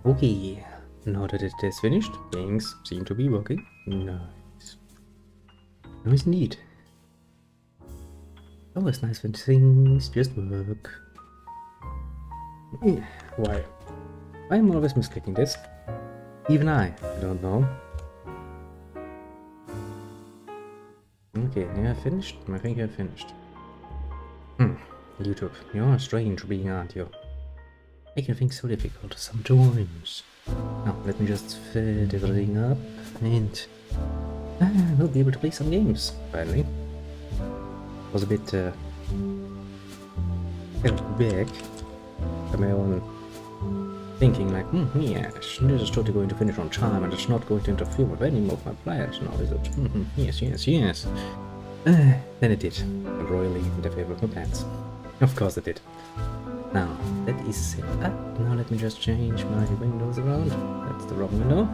Okay, now that it is finished, things seem to be working. Nice. Nice indeed. Always nice when things just work. Why? I'm always misclicking this. Even I don't know. Okay, yeah, finished? I think I finished. YouTube, you're a strange being, aren't you? Making things so difficult sometimes. Now, let me just fill everything up and we'll be able to play some games, finally. Was a bit held back by my own thinking, like, yeah, this is totally going to finish on time and it's not going to interfere with any of my plans now, is it? Yes. Then it did, and royally interfere with my plans. Of course it did. Now, that is set up. Now let me just change my windows around. That's the wrong window.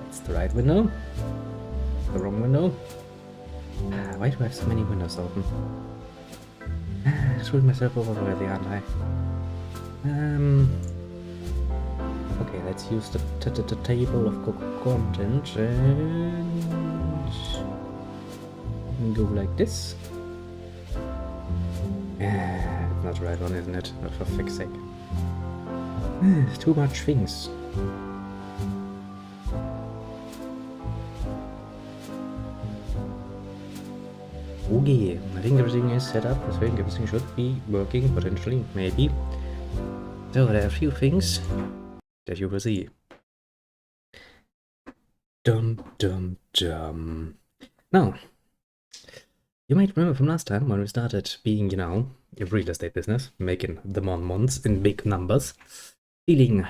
That's the right window. The wrong window. Why do I have so many windows open? Screwed myself over already, aren't I? Okay, let's use the table of content and go like this. It's not the right one, isn't it? But for fuck's sake. Too much things. Okay, I think everything is set up. I think everything should be working, potentially, maybe. So there are a few things that you will see. Dum. Now, you might remember from last time when we started being, a real estate business, making the months in big numbers, feeling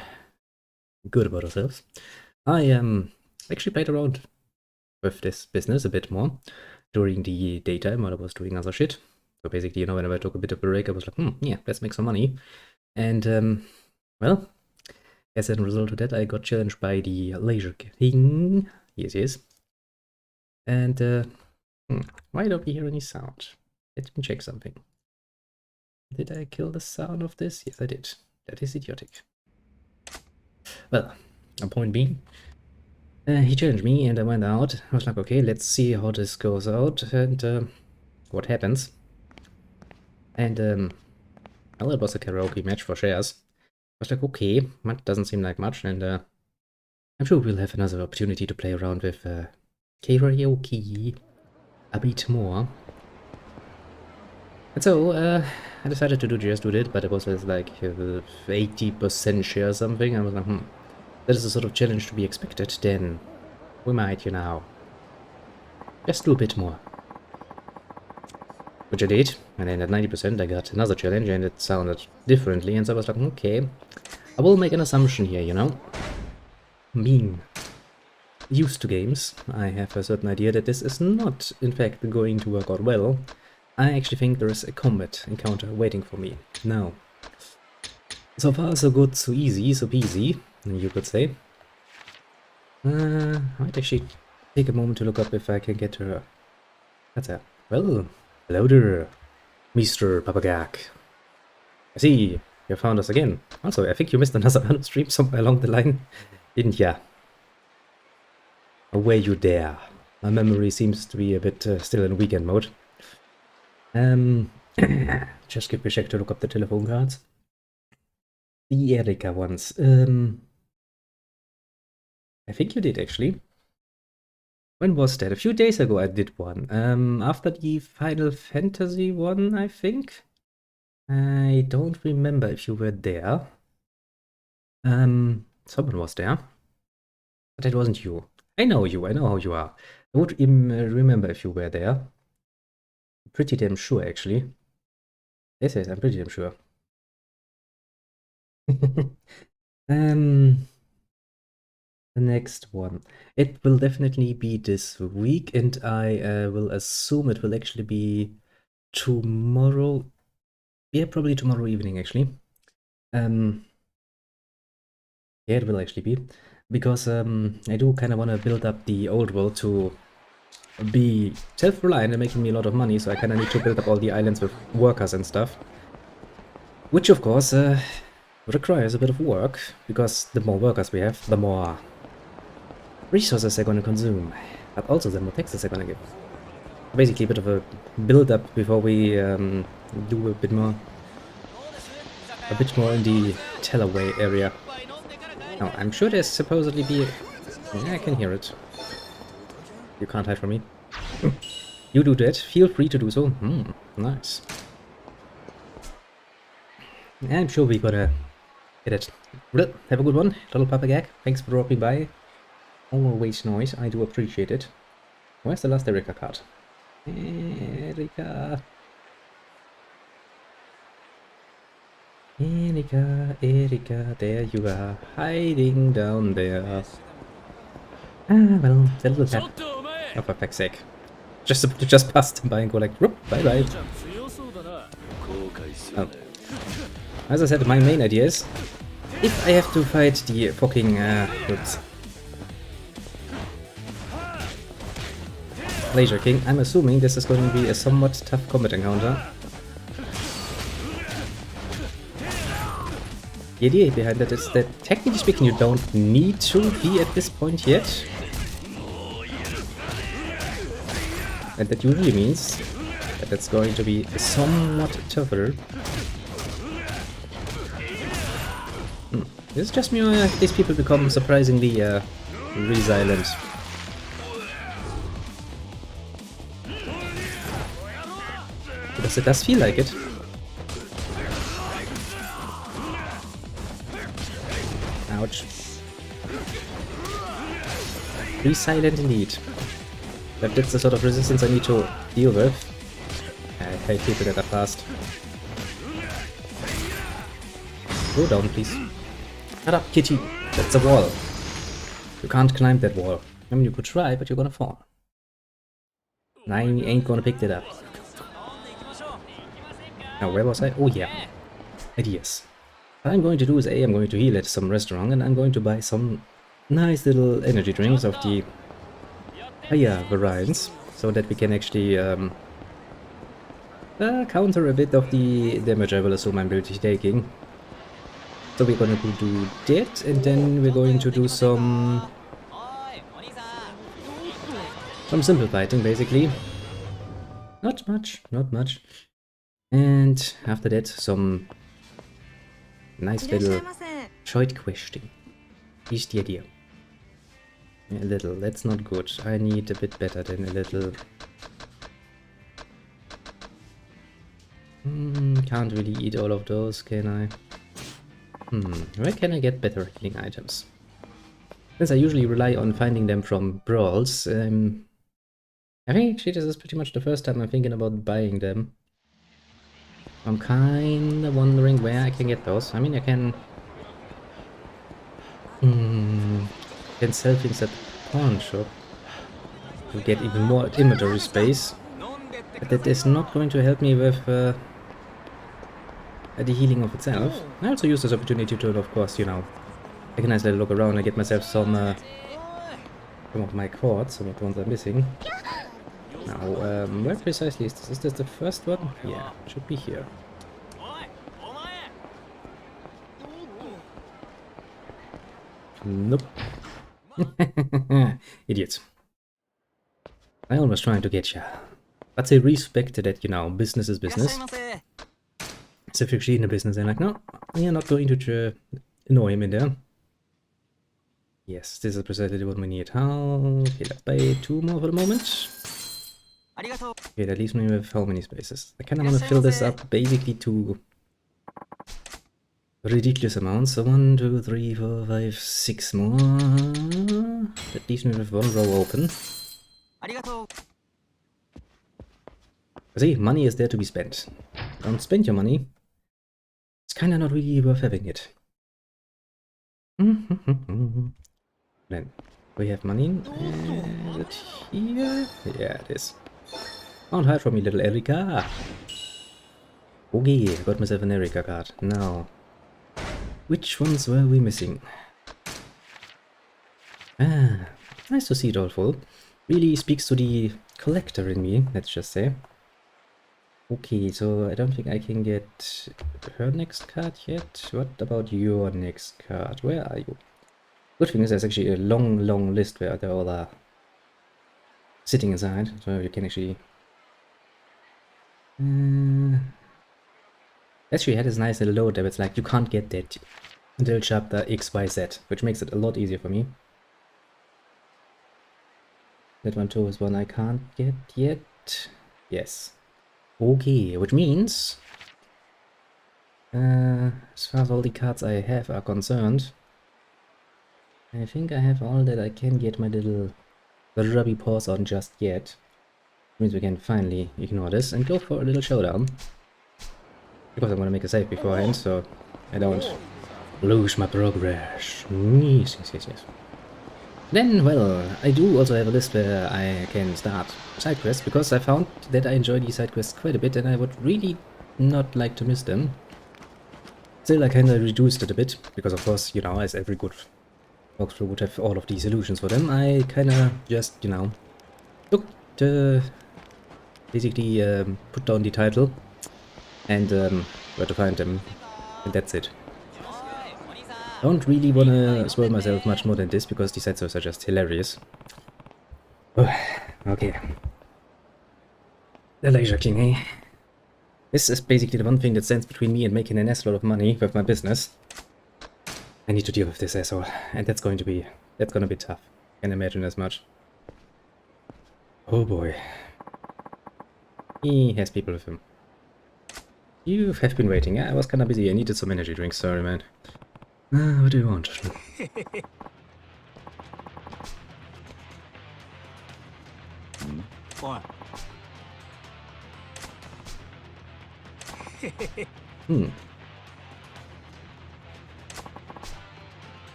good about ourselves. I actually played around with this business a bit more during the daytime while I was doing other shit. So basically, whenever I took a bit of a break, I was like, yeah, let's make some money. And, well, as a result of that, I got challenged by the Laser King. Yes. And, why don't we hear any sound? Let me check something. Did I kill the sound of this? Yes, I did. That is idiotic. Well, a point being, he challenged me and I went out. I was like, okay, let's see how this goes out and what happens. And, well, it was a karaoke match for shares. I was like, okay, that doesn't seem like much, and I'm sure we'll have another opportunity to play around with karaoke a bit more. And so, I decided to just do it, but it was like 80% share or something. I was like, that is a sort of challenge to be expected, then we might, just do a bit more. Which I did, and then at 90% I got another challenge and it sounded differently, and so I was like, okay, I will make an assumption here, Being used to games, I have a certain idea that this is not, in fact, going to work out well. I actually think there is a combat encounter waiting for me. Now, so far so good, so easy, so peasy, you could say. I might actually take a moment to look up if I can get to her. That's her. Well, hello there, Mr. Papagak. I see, you found us again. Also, I think you missed another stream somewhere along the line, didn't ya? Or were you there? My memory seems to be a bit still in weekend mode. Just give me a check to look up the telephone cards. The Erika ones. I think you did, actually. When was that? A few days ago I did one. After the Final Fantasy one, I think. I don't remember if you were there. Someone was there. But it wasn't you. I know you, I know how you are. I would even remember if you were there. I'm pretty damn sure, actually. Yes, I'm pretty damn sure. The next one. It will definitely be this week, and I will assume it will actually be tomorrow. Yeah, probably tomorrow evening, actually. Yeah, it will actually be. Because I do kind of want to build up the old world to be self-reliant and making me a lot of money, so I kind of need to build up all the islands with workers and stuff. Which, of course, requires a bit of work, because the more workers we have, the more resources they're gonna consume, but also the more taxes they're gonna give. Basically a bit of a build-up before we do a bit more in the Tellaway area. Now, I'm sure there's supposedly be... Yeah, I can hear it. You can't hide from me. You do that, feel free to do so. Nice. I'm sure we're gonna get it. Well, have a good one, little Papagag. Thanks for dropping by. Always nice, I do appreciate it. Where's the last Erika card? Erika, there you are, hiding down there. Well, the little tap. Oh, for fuck's sake. Just pass them by and go like, whoop, bye bye. Oh. As I said, my main idea is, if I have to fight the fucking, Laser King, I'm assuming this is going to be a somewhat tough combat encounter. The idea behind that is that, technically speaking, you don't need to be at this point yet. And that usually means that it's going to be somewhat tougher. It's just me, these people become surprisingly resilient. Because it does feel like it. Ouch. Resilient indeed. But that's the sort of resistance I need to deal with. I hate people that are fast. Go down, please. Shut up, kitty. That's a wall. You can't climb that wall. I mean, you could try, but you're gonna fall. And I ain't gonna pick that up. Now, where was I? Oh, yeah. Ideas. What I'm going to do is, I'm going to heal at some restaurant, and I'm going to buy some nice little energy drinks of the higher variants, so that we can actually counter a bit of the damage I will assume I'm really taking. So we're going to do that, and then we're going to do some simple fighting, basically. Not much, not much. And after that, some nice little choice questing. Is the idea. A little, that's not good. I need a bit better than a little. Can't really eat all of those, can I? Where can I get better healing items? Since I usually rely on finding them from brawls, I think actually this is pretty much the first time I'm thinking about buying them. I'm kinda wondering where I can get those. I mean, I can sell things at the pawn shop to get even more inventory space, but that is not going to help me with the healing of itself. I also use this opportunity to, of course, you know, take a nice little look around and get myself some of my cords, some of the ones I'm missing. Now, where precisely is this? Is this the first one? Yeah, it should be here. Nope. Idiots. I almost trying to get you. But they respect that, you know, business is business. So if you're actually in the business, they're like, no, you're not going to annoy him in there. Yes, this is precisely what we need. How? Okay, let's buy 2 more for the moment. Okay, that leaves me with how many spaces? I kinda wanna fill this up basically to ridiculous amounts. So 1, 2, 3, 4, 5, 6 more. That leaves me with 1 row open. See, money is there to be spent. Don't spend your money. It's kinda not really worth having it. Then we have money. Is it here? Yeah, it is. Don't hide from me, little Erika. Okay, I got myself an Erika card. Now, which ones were we missing? Ah, nice to see it all full. Really speaks to the collector in me, let's just say. Okay, so I don't think I can get her next card yet. What about your next card? Where are you? Good thing is there's actually a long, long list where they all are sitting inside, so you can actually... Actually had this nice little load there, it's like you can't get that until chapter XYZ, which makes it a lot easier for me. That one too is one I can't get yet. Yes. Okay, which means... as far as all the cards I have are concerned, I think I have all that I can get my little rubby paws on just yet. Which means we can finally ignore this and go for a little showdown. Because I'm gonna make a save beforehand, so I don't lose my progress. Yes, yes, yes, yes. Then, well, I do also have a list where I can start side quests, because I found that I enjoy these side quests quite a bit and I would really not like to miss them. Still, I kinda reduced it a bit, because of course, you know, as every good walkthrough would have all of these solutions for them, I kinda just, you know, took the... basically put down the title and where to find them, and that's it. Don't really wanna spoil myself much more than this, because these side quests are just hilarious. Okay. The Laser King, eh? This is basically the one thing that stands between me and making an ass load of money with my business. I need to deal with this asshole, and that's gonna be tough. Can imagine as much. Oh boy. He has people with him. You have been waiting. Yeah, I was kinda busy. I needed some energy drinks, sorry man. What do you want?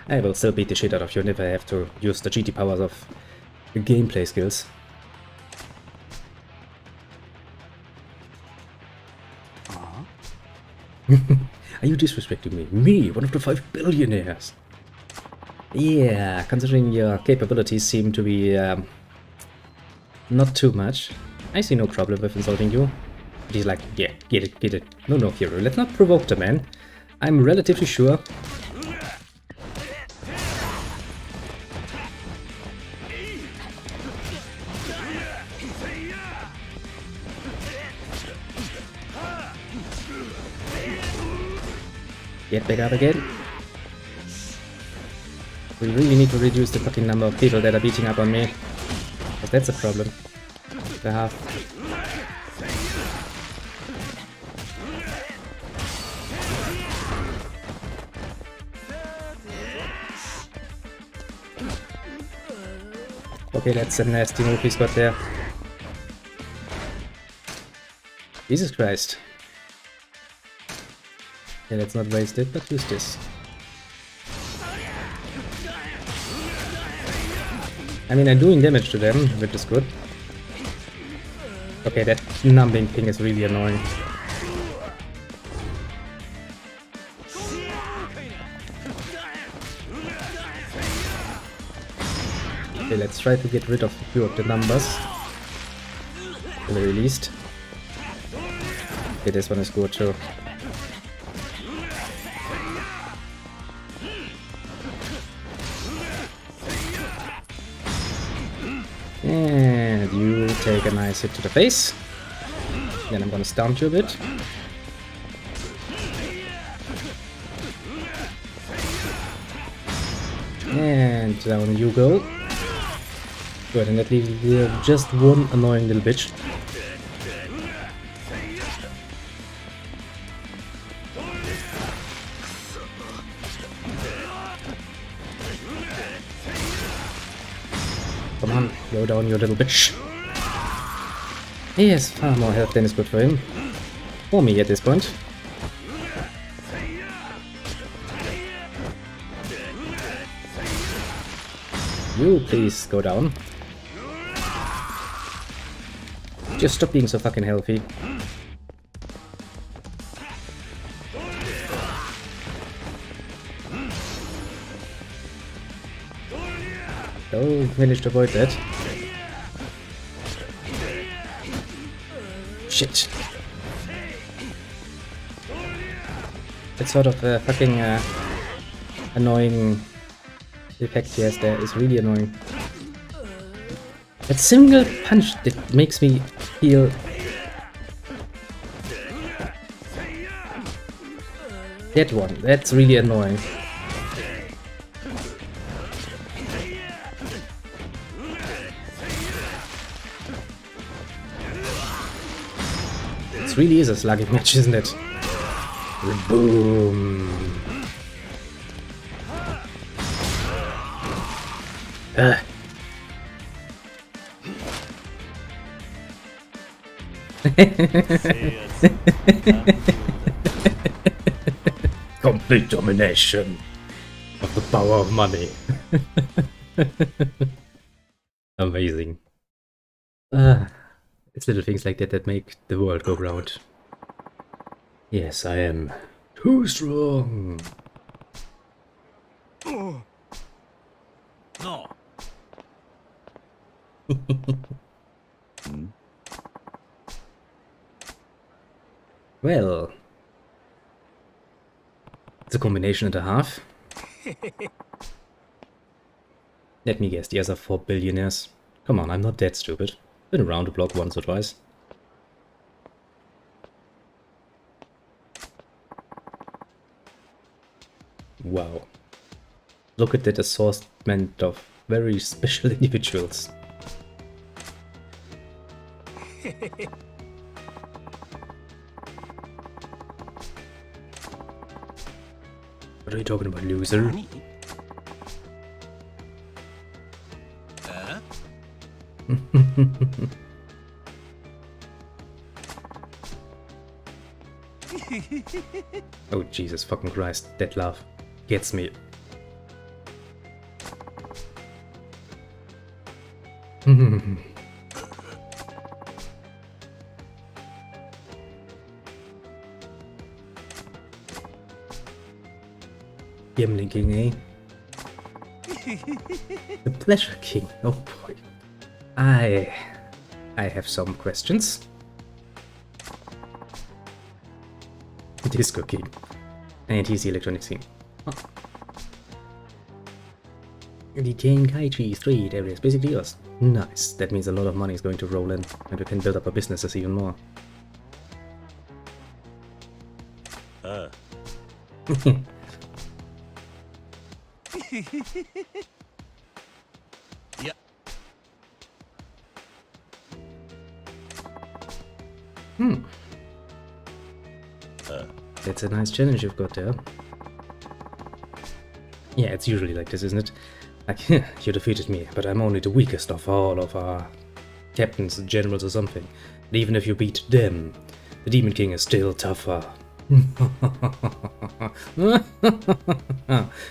I will still beat the shit out of you if I have to use the GT powers of gameplay skills. Are you disrespecting me? Me, one of the 5 billionaires! Yeah, considering your capabilities seem to be not too much, I see no problem with insulting you. But he's like, yeah, get it, get it. No, no, hero, let's not provoke the man. I'm relatively sure. Get back up again. We really need to reduce the fucking number of people that are beating up on me. But that's a problem. The half. Okay, that's a nasty move he's got there. Jesus Christ. Yeah, let's not waste it, but use this. I mean, I'm doing damage to them, which is good. Okay, that numbing thing is really annoying. Okay, let's try to get rid of a few of the numbers. At the very least. Okay, this one is good too. And you take a nice hit to the face. Then I'm gonna stun you a bit. And down you go. Good, and that leaves just one annoying little bitch. Come on, go down, you little bitch. He has far more health than is good for him. For me at this point. You please go down. Just stop being so fucking healthy. Oh, managed to avoid that. shit. That sort of fucking annoying effect he has there is really annoying. That single punch that makes me feel... That one, that's really annoying. It really is a sluggy match, isn't it? Boom! Complete domination of the power of money. Amazing. It's little things like that that make the world go round. Yes, I am too strong. No. Well, it's a combination and a half. Let me guess, the other 4 billionaires. Come on, I'm not that stupid. Been around the block once or twice. Wow. Look at that assortment of very special individuals. What are you talking about, loser? Oh Jesus fucking Christ, that laugh gets me. Gambling King, eh? The Pleasure King, oh boy. I have some questions. Disco King. And he's the Electronics King. Oh. The Tenkaichi Street area is basically yours. Nice. That means a lot of money is going to roll in, and we can build up our businesses even more. Yeah. That's a nice challenge you've got there. Yeah, it's usually like this, isn't it? Like, you defeated me, but I'm only the weakest of all of our captains, generals or something. And even if you beat them, the Demon King is still tougher.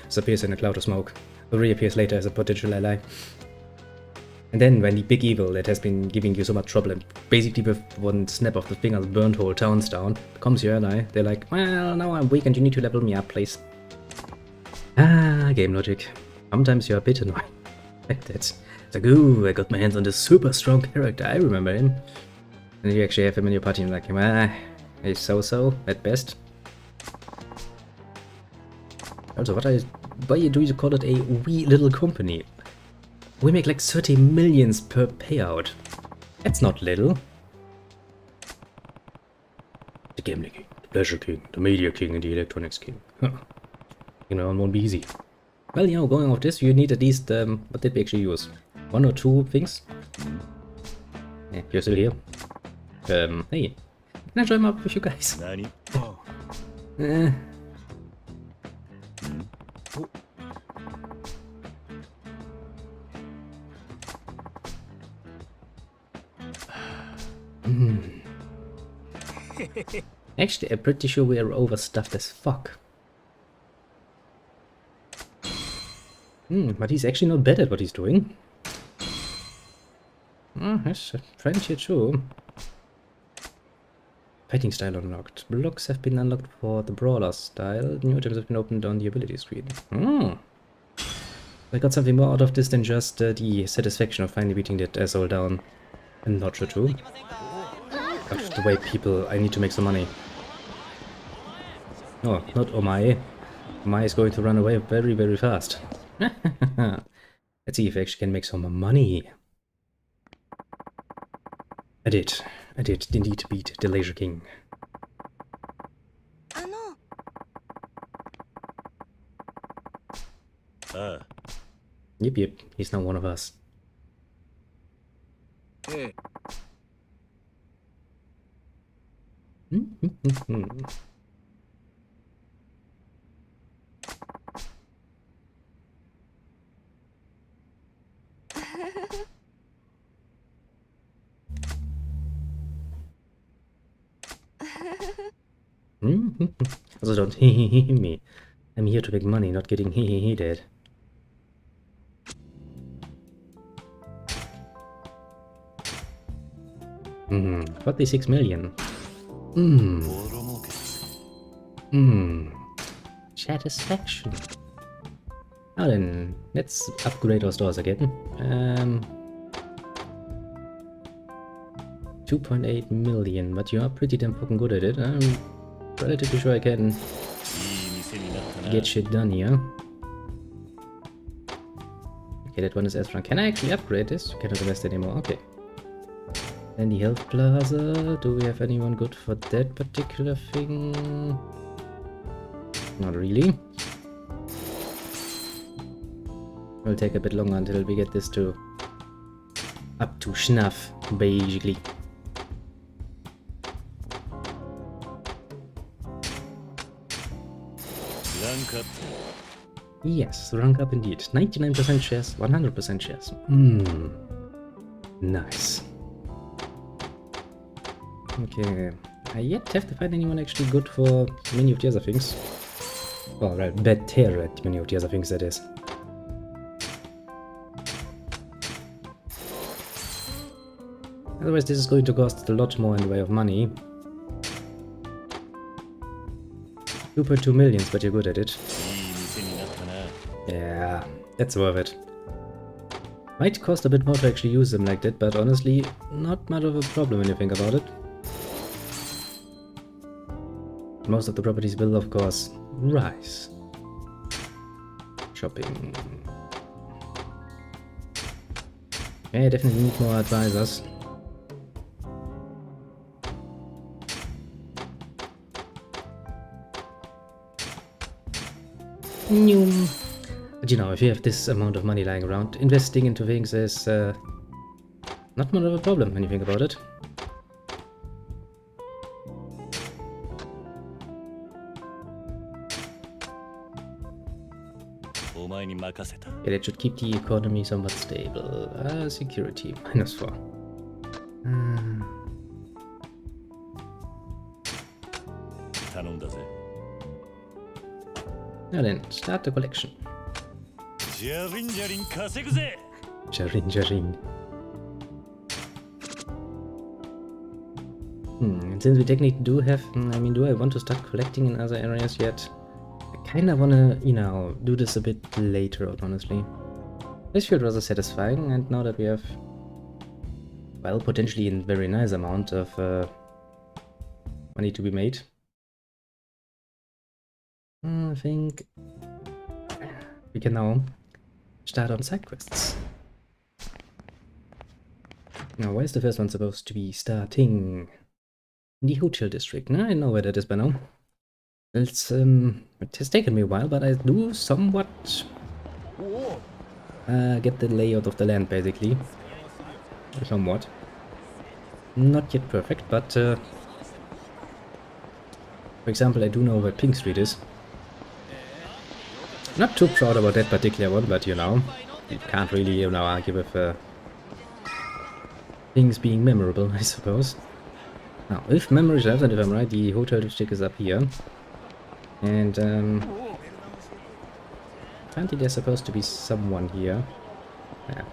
Disappears in a cloud of smoke, but reappears later as a potential ally. And then when the big evil that has been giving you so much trouble and basically with one snap of the fingers burned whole towns down, becomes your ally, they're like, well, now I'm weak and you need to level me up, please. Ah, game logic. Sometimes you're a bit annoying. Like that. It's like, ooh, I got my hands on this super strong character, I remember him. And you actually have him in your party and like, he's so-so, at best. Also, why do you call it a wee little company? We make like 30 millions per payout. That's not little. The Gambling King, the Pleasure King, the Media King, and the Electronics King. Huh. You know, it won't be easy. Well, you know, going off this, you need at least, what did we actually use? 1 or 2 things? Yeah, you're still here. Hey, can I join up with you guys? Actually, I'm pretty sure we are overstuffed as fuck. But he's actually not bad at what he's doing. There's a friend here too. Fighting style unlocked. Blocks have been unlocked for the brawler style. New items have been opened on the ability screen. I got something more out of this than just the satisfaction of finally beating that asshole down. I'm not sure too. God, the way people... I need to make some money. Oh, not Omae. Omae is going to run away very, very fast. Let's see if I actually can make some money. I did indeed beat the Laser King. Yep, he's now one of us. Also don't me. I'm here to make money, not getting dead. 46 million. Satisfaction. Now then, let's upgrade our stores again. 2.8 million, but you are pretty damn fucking good at it. I'm relatively sure I can get shit done here. Okay, that one is S rank. Can I actually upgrade this? You cannot invest anymore. Okay. Then the health plaza. Do we have anyone good for that particular thing? Not really. Will take a bit longer until we get this to up to snuff, basically. Rank up. Yes, rank up indeed. 99% shares, 100% shares. Nice. Okay, I yet have to find anyone actually good for many of the other things. Well, right, better at many of the other things, that is. Otherwise, this is going to cost a lot more in the way of money. 2.2 million, but you're good at it. Yeah, that's worth it. Might cost a bit more to actually use them like that, but honestly, not much of a problem when you think about it. Most of the properties will, of course, rise. Shopping. Okay, definitely need more advisors. But you know, if you have this amount of money lying around, investing into things is not much of a problem when you think about it. Yeah, that should keep the economy somewhat stable. Security, -4. Now then, start the collection. Jarin. And since we technically do have, I mean, do I want to start collecting in other areas yet? I kinda wanna, you know, do this a bit later on, honestly. This feels rather satisfying, and now that we have, well, potentially a very nice amount of money to be made, I think we can now start on side quests. Now, where is the first one supposed to be starting? In the hotel district. Now I know where that is by now. It's it has taken me a while, but I do somewhat get the layout of the land, basically. Somewhat. Not yet perfect, but for example, I do know where Pink Street is. Not too proud about that particular one, but you know, you can't really, you know, argue with things being memorable, I suppose. Now, if memory serves, and if I'm right, the hotel district is up here. And apparently there's supposed to be someone here.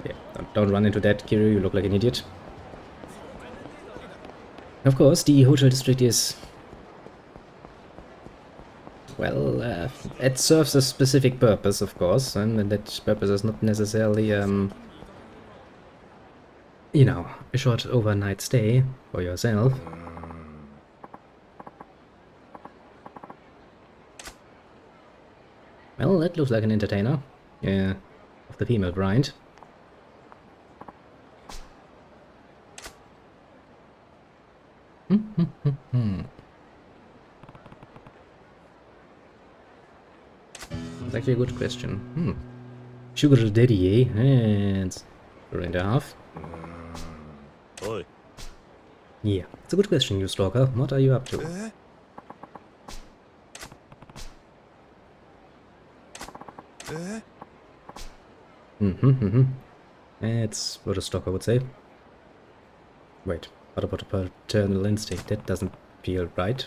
Yeah, don't run into that, Kiryu, you look like an idiot. Of course, the hotel district is... well, it serves a specific purpose, of course, and that purpose is not necessarily, you know, a short overnight stay for yourself. Well, that looks like an entertainer. Yeah, of the female variant. That's actually a good question. Sugar daddy, eh? And 4.5. Oi. Yeah, it's a good question, you stalker. What are you up to? That's what a stalker would say. Wait, what about a paternal instinct? That doesn't feel right.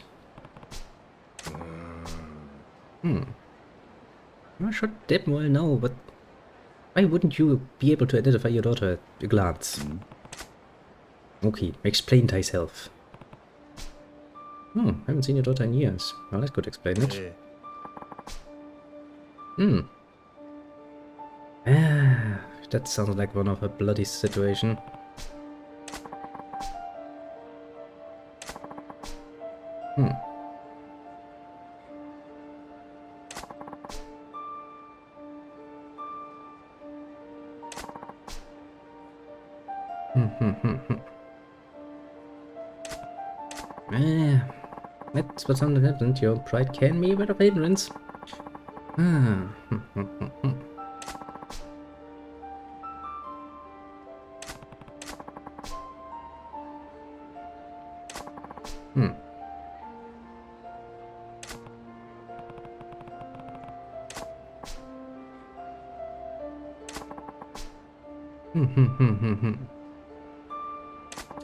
I should damn well know, but why wouldn't you be able to identify your daughter at a glance? Okay, explain thyself. Haven't seen your daughter in years. Well, that could explain it. That sounds like one of a bloody situation. That's what something happened. Your pride can be a bit of ignorance.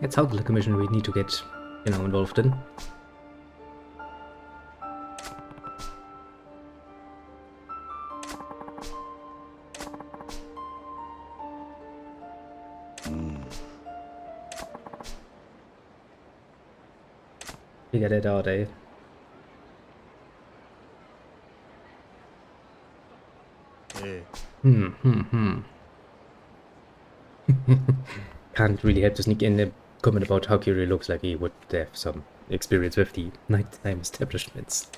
It's how the commission we need to get, involved in. Figure that out, eh? Can't really help to sneak in a comment about how Kiri looks like he would have some experience with the nighttime establishments.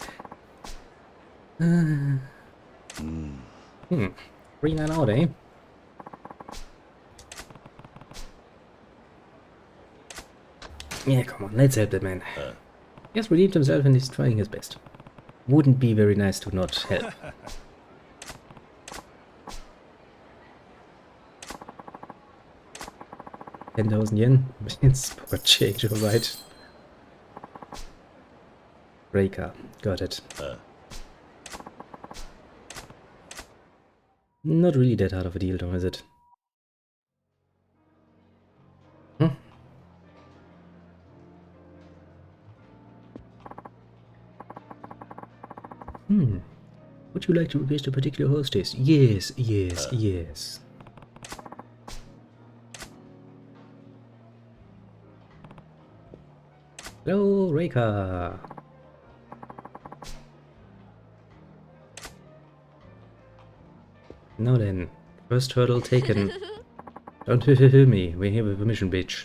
3-9 out, eh? Yeah, come on, let's help that man. He has redeemed himself and he's trying his best. Wouldn't be very nice to not help. 10,000 yen? It's poor change, alright. Breaker, got it. Not really that hard of a deal though, is it? Would you like to request a particular hostess? Yes, yes, yes. Hello, Reika. Now then, first hurdle taken. Don't hear me, we're here with a mission, bitch.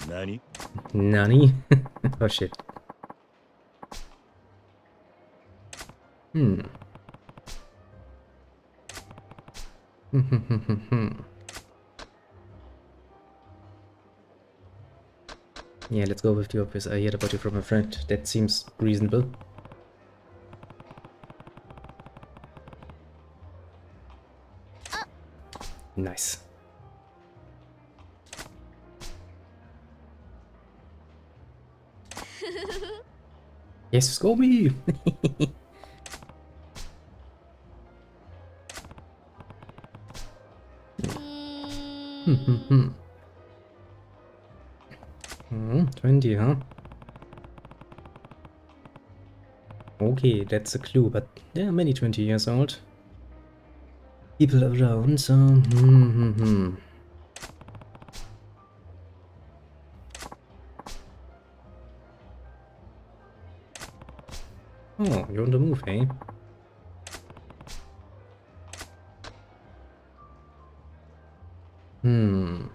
Nani? Nani? Oh shit. Yeah, let's go with the obvious. I heard about you from a friend. That seems reasonable. Nice. Yes, go me! Hmm. 20, huh? Okay, that's a clue, but there are many 20 years old people around, so... Oh, you're on the move, eh? Hmm.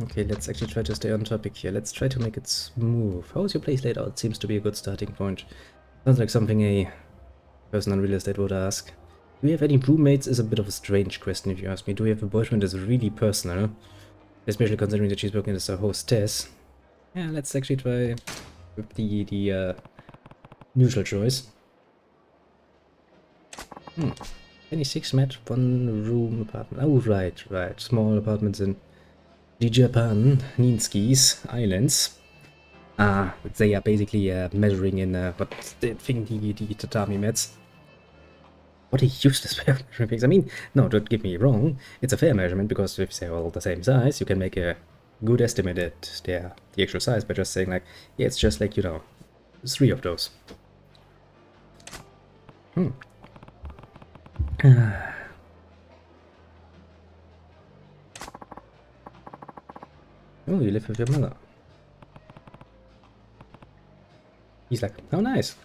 Okay, let's actually try to stay on topic here. Let's try to make it smooth. How is your place laid out? Seems to be a good starting point. Sounds like something a person on real estate would ask. Do we have any roommates is a bit of a strange question if you ask me. Do we have a boyfriend is really personal, especially considering that she's working as a hostess. Yeah, let's actually try with the neutral choice. 26 mat, 1 room apartment. Oh, right. Small apartments in the Japan, Ninskis Islands. They are basically measuring in what the thing, the tatami mats. What a useless way of measuring things. I mean, no, don't get me wrong. It's a fair measurement because if they're all the same size, you can make a good estimate at the actual size by just saying like, yeah, it's just like, you know, 3 of those. Oh, you live with your mother. He's like, oh, nice.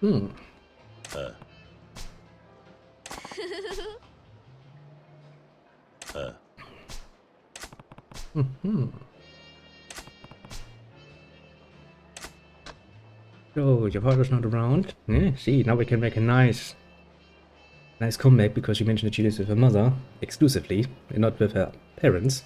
Hmm. Oh, your father's not around? Yeah, see, now we can make a nice comeback because she mentioned that she lives with her mother exclusively and not with her parents.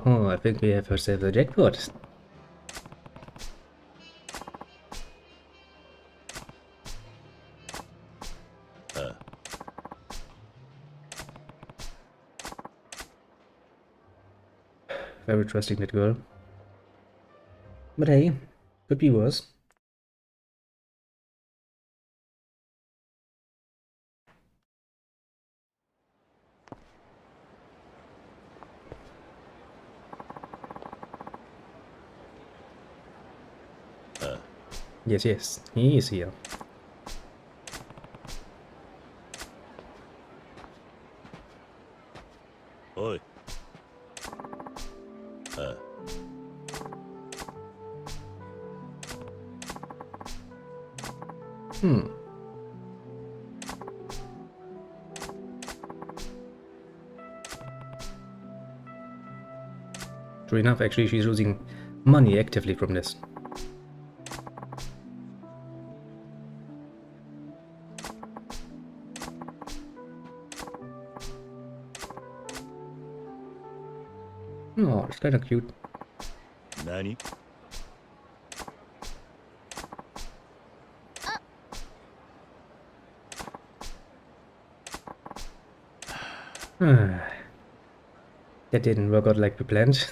Oh, I think we have ourselves a jackpot. Very trusting that girl. But hey, could be worse. Yes, he is here. Oi. True enough, actually, she's losing money actively from this. Oh, it's kind of cute. Nani? That didn't work out like we planned.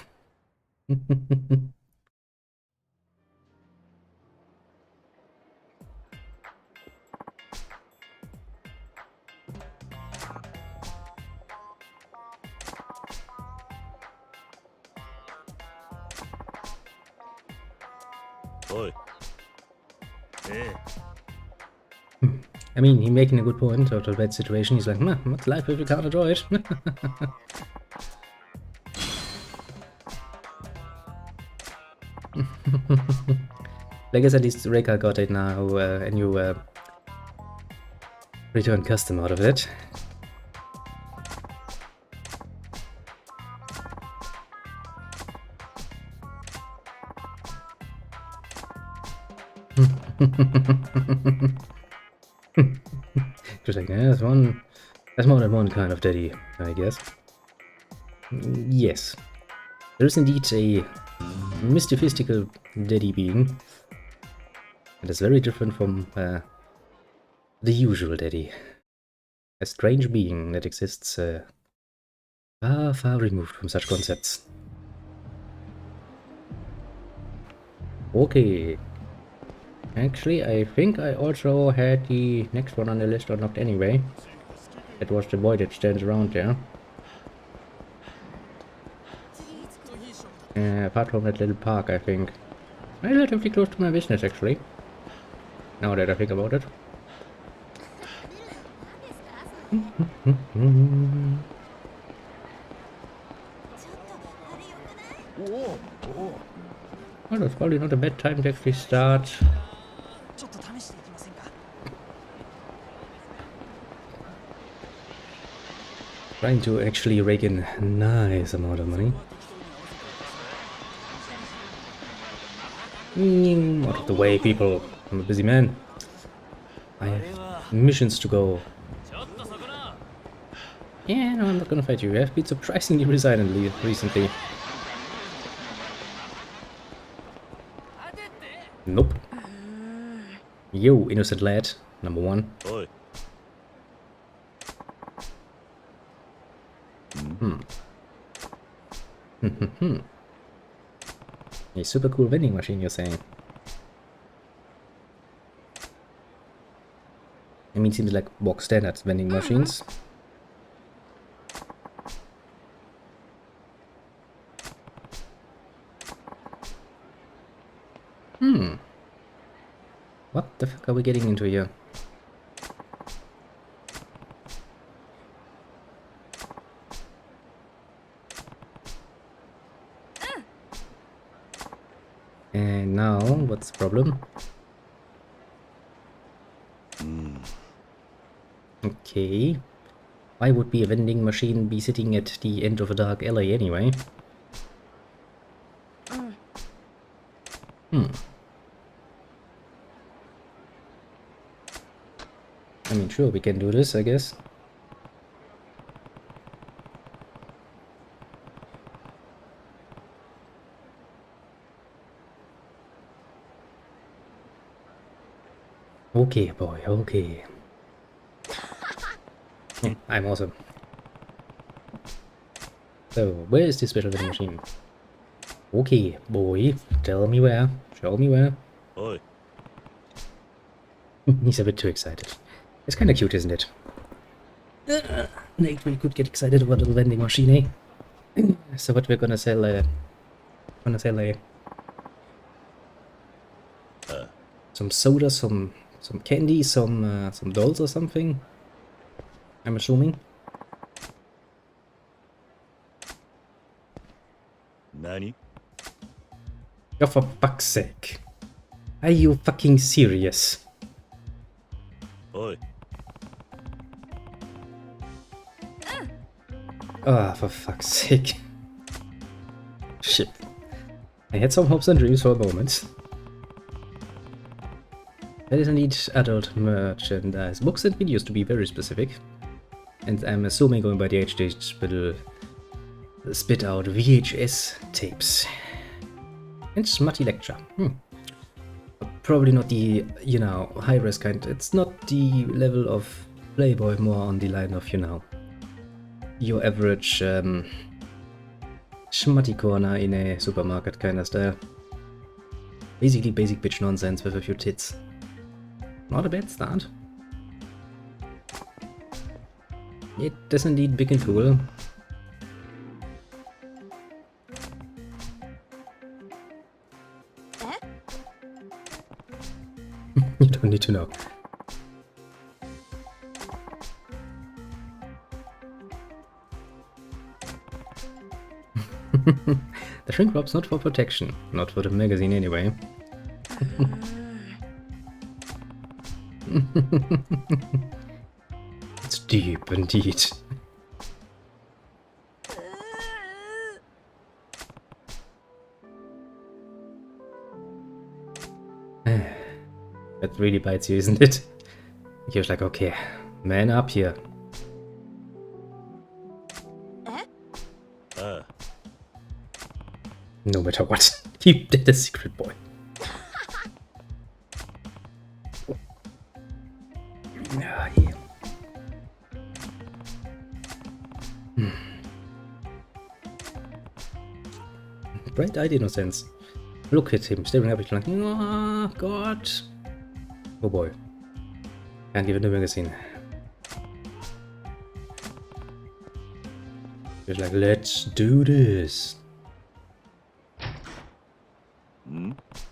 Oi. I mean, he's making a good point out of that situation. He's like, what's life if you can't enjoy it? I guess at least Reika got it now, a new return custom out of it. Interesting. Yeah, that's more than one kind of daddy, I guess. Yes. There is indeed a mystifistical daddy being. It is very different from the usual daddy. A strange being that exists far, far removed from such concepts. Okay. Actually, I think I also had the next one on the list unlocked anyway. It was the boy that stands around there. Apart from that little park, I think. Relatively close to my business, actually. Now that I think about it. Well, that's probably not a bad time to actually start. Trying to actually rake in a nice amount of money. Out of the way, people. I'm a busy man. I have missions to go. Yeah, no, I'm not gonna fight you. You have been surprisingly resilient recently. Nope. Yo, innocent lad. Number one. Oi. A super cool vending machine, you're saying? I mean, it seems like box standard vending machines. What the fuck are we getting into here? And now, what's the problem? Okay. Why would be a vending machine be sitting at the end of a dark alley anyway? I mean, sure, we can do this, I guess. Okay, boy, okay. Yeah, I'm awesome. So, where is this special vending machine? Okay, boy, tell me where. Show me where. Oi. He's a bit too excited. It's kind of cute, isn't it? Nate, we could get excited over a little vending machine, eh? So what we're gonna sell, some soda, some candy, some dolls or something. I'm assuming. Nani? Oh, for fuck's sake! Are you fucking serious? Oi. Oh, for fuck's sake! Shit. I had some hopes and dreams for a moment. That is indeed adult merchandise. Books and videos, to be very specific. And I'm assuming, going by the age, they will spit out VHS tapes. And smutty lecture. Probably not the, you know, high-res kind. It's not the level of Playboy, more on the line of, you know, your average schmutty corner in a supermarket kind of style. Basically basic bitch nonsense with a few tits. Not a bad start. It is indeed big and cool. You don't need to know. The shrink wrap's not for protection, not for the magazine anyway. It's deep indeed. that really bites you, isn't it? You're like, okay, man up here. No matter what, keep that a secret, boy. Ah, yeah. Bright-eyed innocence. Look at him, staring up at you like, oh god. Oh boy. Can't give it a magazine. Just like, let's do this.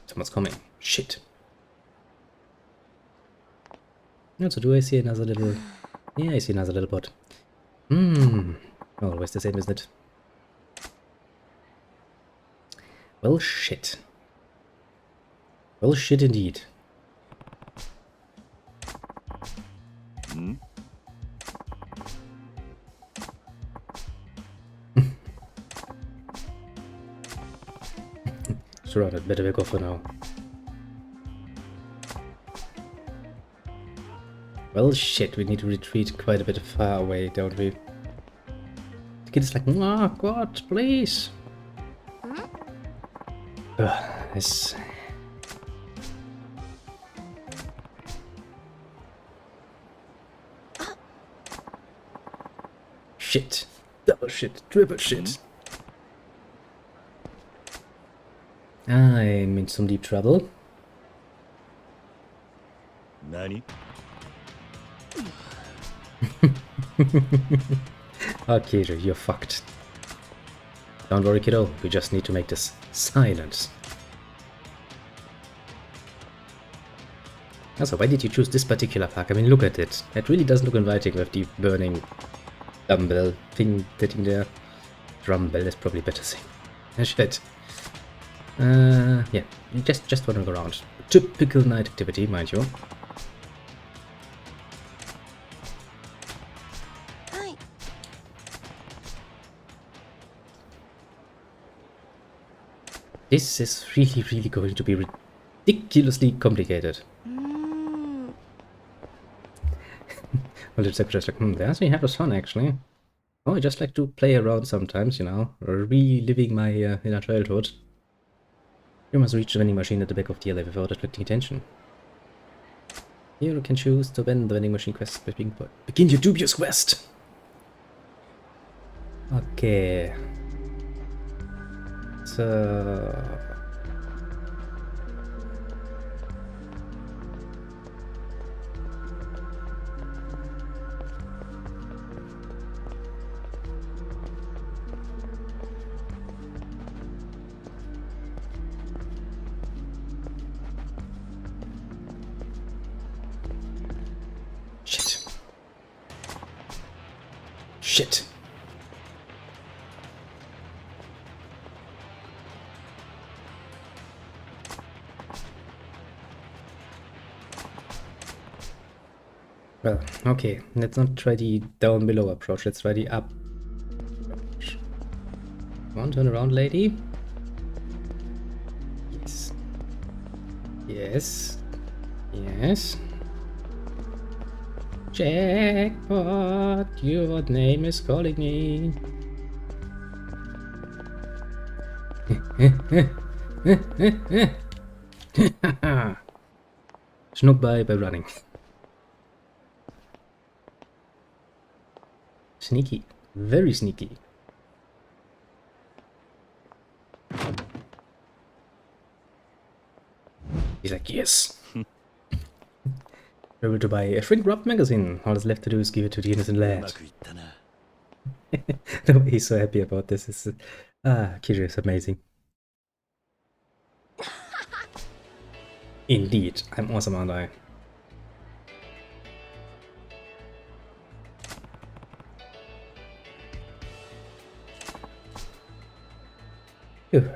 Someone's coming. Shit. So do I see another little... Yeah, I see another little bot. Always the same, isn't it? Well, shit. Well, shit indeed. Surrounded, better back off for now. Well, shit, we need to retreat quite a bit far away, don't we? The kid is like, oh god, please! This... Shit. Double shit. Triple shit. I'm in some deep trouble. Nani? Okay, you're fucked. Don't worry, kiddo. We just need to make this silent. Also, why did you choose this particular park? I mean, look at it. It really doesn't look inviting with the burning dumbbell thing sitting there. Drumbell is probably better saying. Shit. Yeah, just wandering around. Typical night activity, mind you. This is really going to be ridiculously complicated. Well, it's just like, there's we have a son actually. Oh, I just like to play around sometimes, you know, reliving my inner childhood. You must reach the vending machine at the back of the alley without attracting attention. Here you can choose to bend the vending machine quest by begin your dubious quest. Okay. So... Shit. Well, okay, let's not try the down below approach, let's try the up approach. Come on, turn around, lady. Yes. Yes. Yes. Jackpot, your name is calling me. Snook by running. Sneaky. Very sneaky. He's like, yes. Able to buy a shrink-wrapped magazine. All that's left to do is give it to the innocent lad. The way he's so happy about this is... Kiryu is amazing. Indeed. I'm awesome, aren't I? Phew.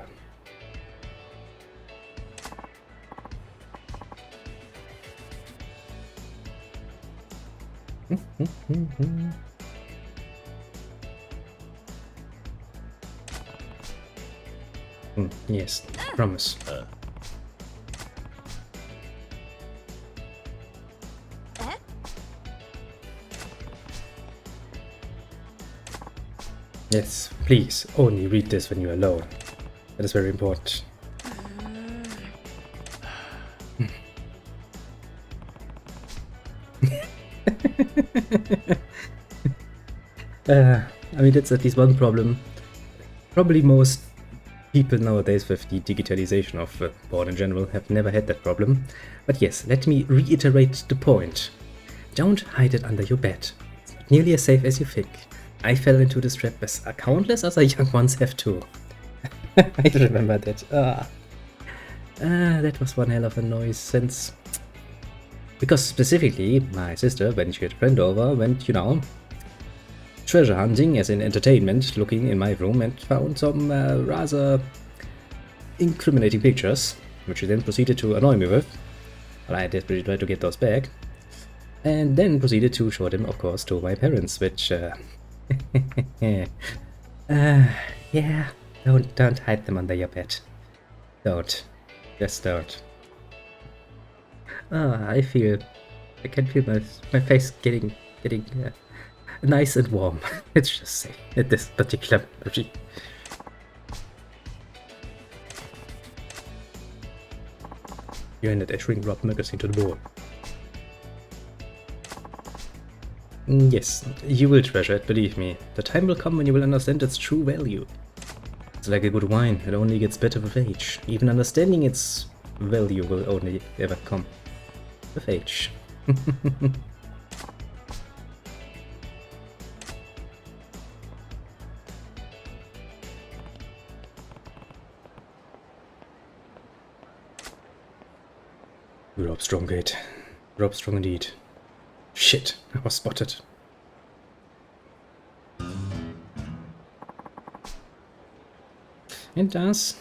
Yes, promise. Yes, please, only read this when you're alone. That is very important. I mean, that's at least one problem. Probably most people nowadays with the digitalization of porn in general have never had that problem. But yes, let me reiterate the point. Don't hide it under your bed. It's not nearly as safe as you think. I fell into this trap as countless other young ones have too. I remember that. That was one hell of a noise since... Because specifically, my sister, when she had a friend over, went, you know, treasure hunting as in entertainment, looking in my room and found some rather incriminating pictures, which she then proceeded to annoy me with. But I desperately tried to get those back. And then proceeded to show them, of course, to my parents, which... yeah, don't hide them under your bed. Don't. Just don't. I can feel my face getting nice and warm. Let's just say, at this particular moment. You handed a shrink-wrapped magazine to the boy. Yes, you will treasure it, believe me. The time will come when you will understand its true value. It's like a good wine, it only gets better with age. Even understanding its value will only ever come with age. Rob strong, Gate. Rob strong indeed. Shit, I was spotted. It does.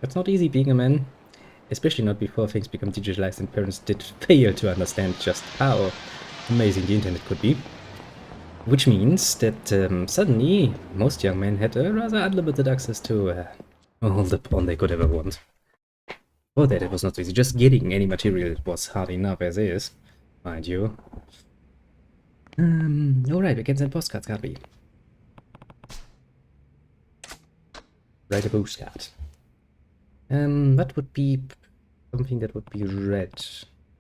It's not easy being a man. Especially not before things become digitalized and parents did fail to understand just how amazing the internet could be. Which means that suddenly most young men had a rather unlimited access to all the porn they could ever want. For that it was not easy. Just getting any material was hard enough as is, mind you. Alright, we can send postcards, can't we? Write a postcard. What would be something that would be read?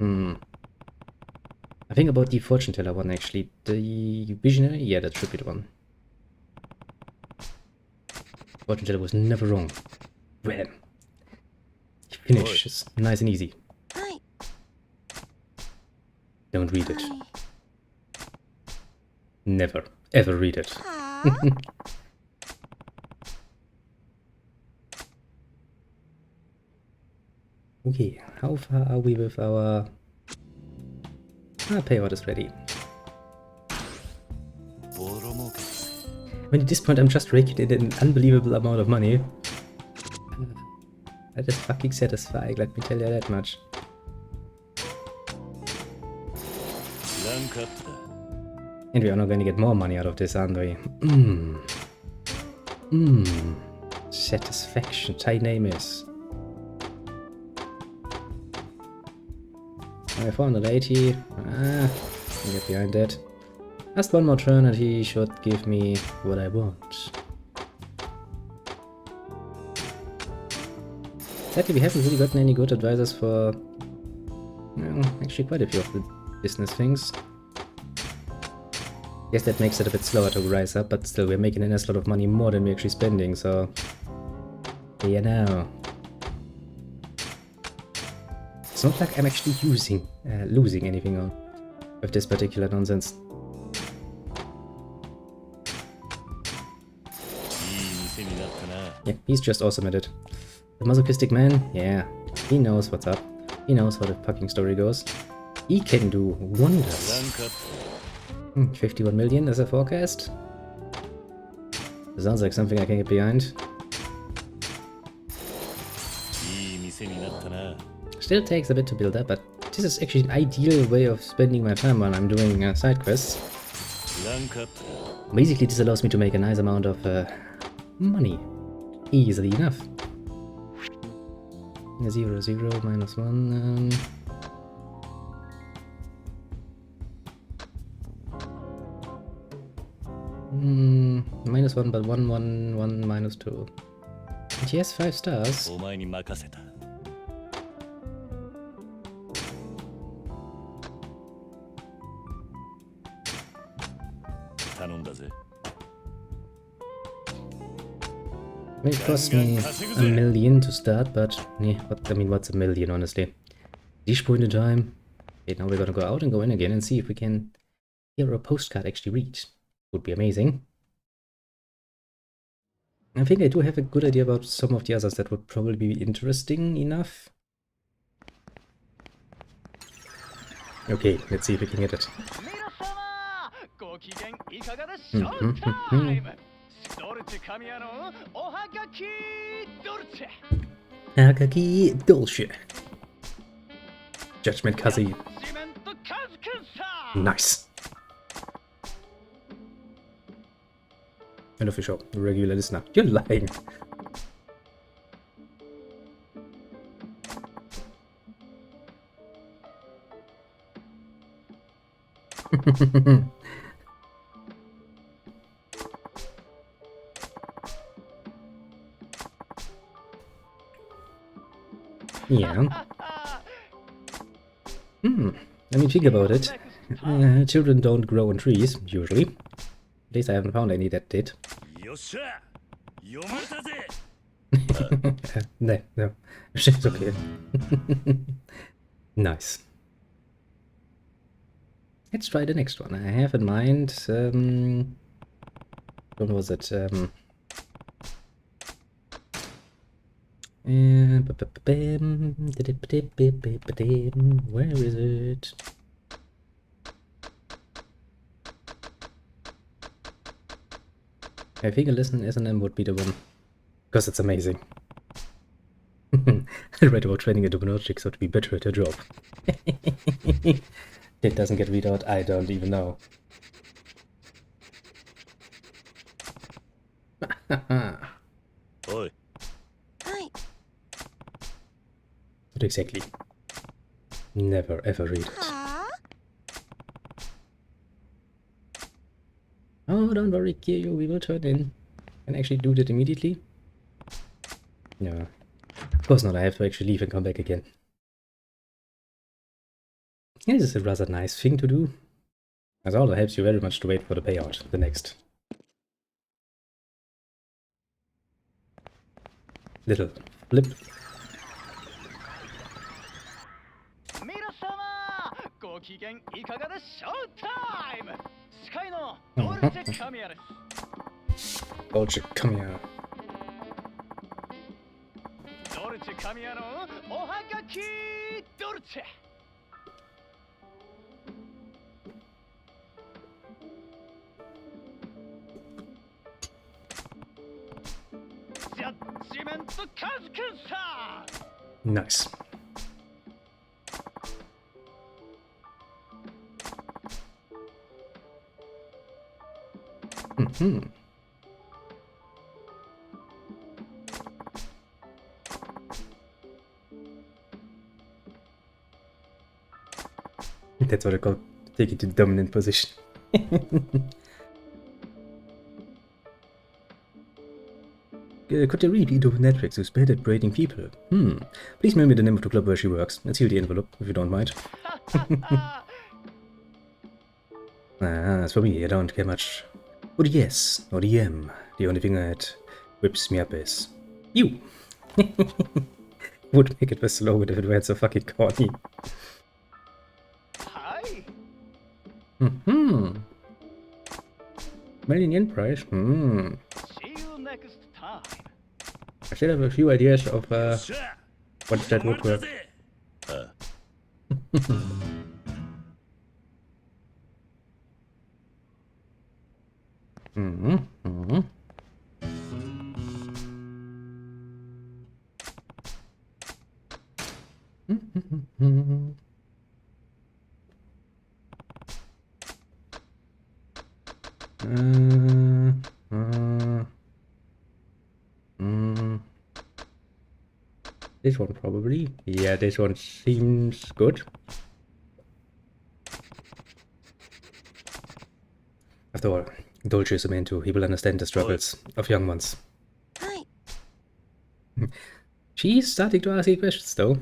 I think about the fortune teller one actually. The visionary? Yeah, that should be the one. Fortune teller was never wrong. Well, finish is nice and easy. Don't read it. Never, ever read it. Okay, how far are we with our... payout is ready. When at this point I'm just raking in an unbelievable amount of money. That is fucking satisfying, let me tell you that much. And we are not going to get more money out of this, aren't we? Satisfaction, my name is. 480. Can get behind that. Just one more turn and he should give me what I want. Sadly, we haven't really gotten any good advisors for... well, actually quite a few of the business things. Guess that makes it a bit slower to rise up, but still we're making an ass lot of money more than we're actually spending, so... you know. It's not like I'm actually losing anything on with this particular nonsense. Yeah, he's just awesome at it. The masochistic man, yeah, he knows what's up. He knows how the fucking story goes. He can do wonders. 51 million as a forecast? Sounds like something I can get behind. Still takes a bit to build up, but this is actually an ideal way of spending my time while I'm doing side quests. Basically, this allows me to make a nice amount of money. Easily enough. 0, 0, -1. -1, but 1, 1, 1, -2. And he has 5 stars. お前に任せた。頼んだぜ。It cost me a million to start, but yeah, I mean, what's a million, honestly? Each point in time. Okay, now we're gonna go out and go in again and see if we can hear a postcard actually read. Would be amazing. I think I do have a good idea about some of the others that would probably be interesting enough. Okay, let's see if we can get it. Hagaki Dolce. Judgment Kazi. Nice. Hello, Fisher, regular listener. You're lying. Yeah. I mean, think about it. Children don't grow on trees, usually. At least I haven't found any that did. No. It's okay. Nice. Let's try the next one. I have in mind, what was it? Where is it? I think a listen S&M would be the one, because it's amazing. I read about training a Dominatrix so to be better at her job. It doesn't get read out, I don't even know. Oi. Not exactly. Never ever read it. Oh, don't worry, Kiryu, we will turn in. Can I actually do that immediately? No. Of course not, I have to actually leave and come back again. This is a rather nice thing to do. As also helps you very much to wait for the payout, the next little flip. Dolce, come here. Nice. That's what I call take it to dominant position. Could there really be dominatrix who's bad at braiding people? Please mail me the name of the club where she works and seal the envelope, if you don't mind. As for me, I don't care much for the S or the M. The only thing that whips me up is you. Would make it the slogan if it weren't so fucking corny. Million yen price? I still have a few ideas of what that would work. This one probably. Yeah, this one seems good. After all, Dolce is a man too. He will understand the struggles of young ones. Hi. She's starting to ask you questions, though.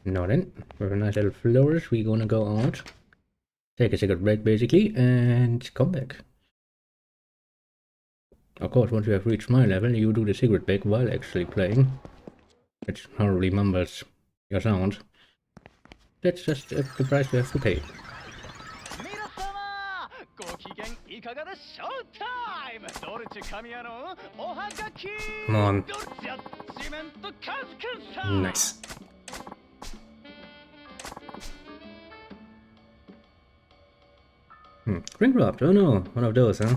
Now then, with a nice little flourish, we're gonna go out, take a cigarette break basically, and come back. Of course, once you have reached my level, you do the cigarette break while actually playing. Which horribly mumbles your sound. That's just the price we have to pay. Come on. Nice. Ring dropped. Oh no, one of those, huh?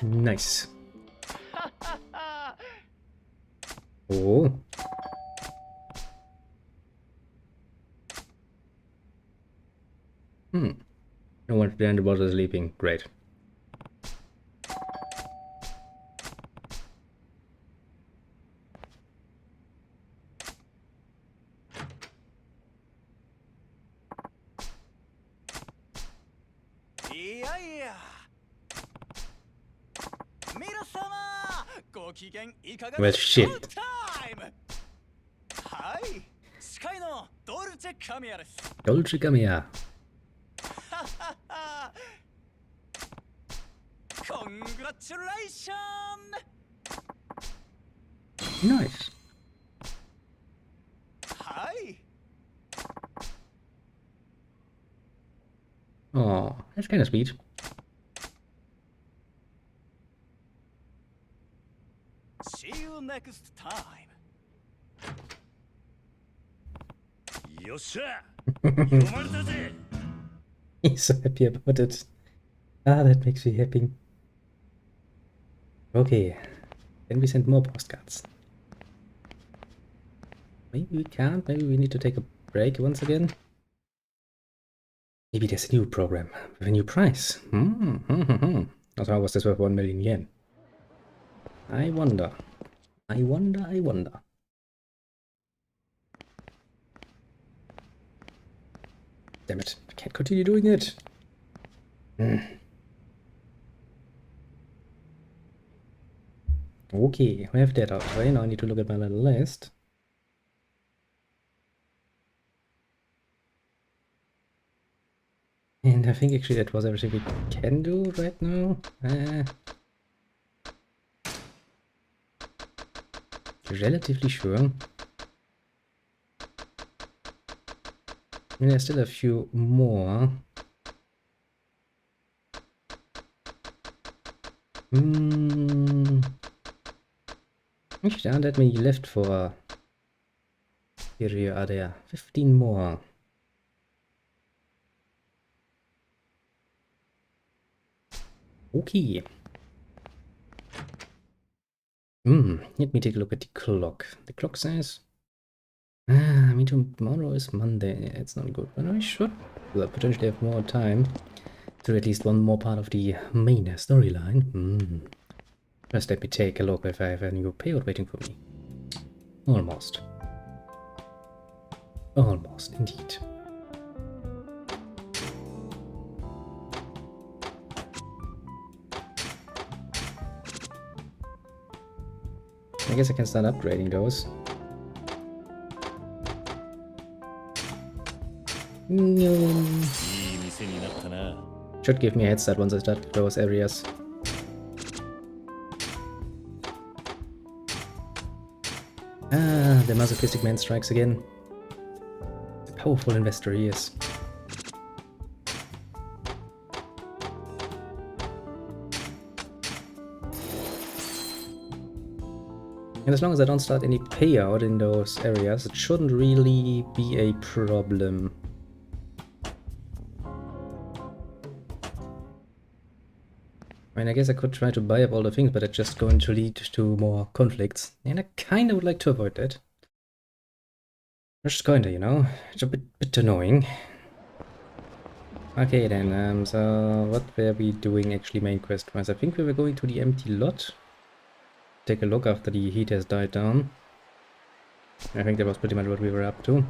Nice. Oh. No one behind the boss is sleeping. Great. Well, shit. Dolce Camilla. Nice. Oh, that's kind of sweet. See you next time. Yosha! He's so happy about it. Ah, that makes me happy. Okay, then we send more postcards. Maybe we can't, maybe we need to take a break once again. Maybe there's a new program with a new price. Also, how was this worth 1 million yen? I wonder. I wonder. Damn it, I can't continue doing it. Okay, we have that out of the way. Now I need to look at my little list. And I think actually that was everything we can do right now. Relatively sure. There's still a few more. Actually, there aren't that many left for... Here are there 15 more. Okay. Let me take a look at the clock. The clock says... I mean, tomorrow is Monday. It's not good, but I should potentially have more time to at least one more part of the main storyline. First, let me take a look if I have a new payout waiting for me. Almost. Almost, indeed. I guess I can start upgrading those. Should give me a head start once I start those areas. Ah, the masochistic man strikes again. The powerful investor he is. And as long as I don't start any payout in those areas, it shouldn't really be a problem. I mean, I guess I could try to buy up all the things, but it's just going to lead to more conflicts. And I kinda would like to avoid that. Just kinda, you know? It's a bit annoying. Okay then, so what were we doing actually main quest-wise? I think we were going to the empty lot. Take a look after the heat has died down. I think that was pretty much what we were up to.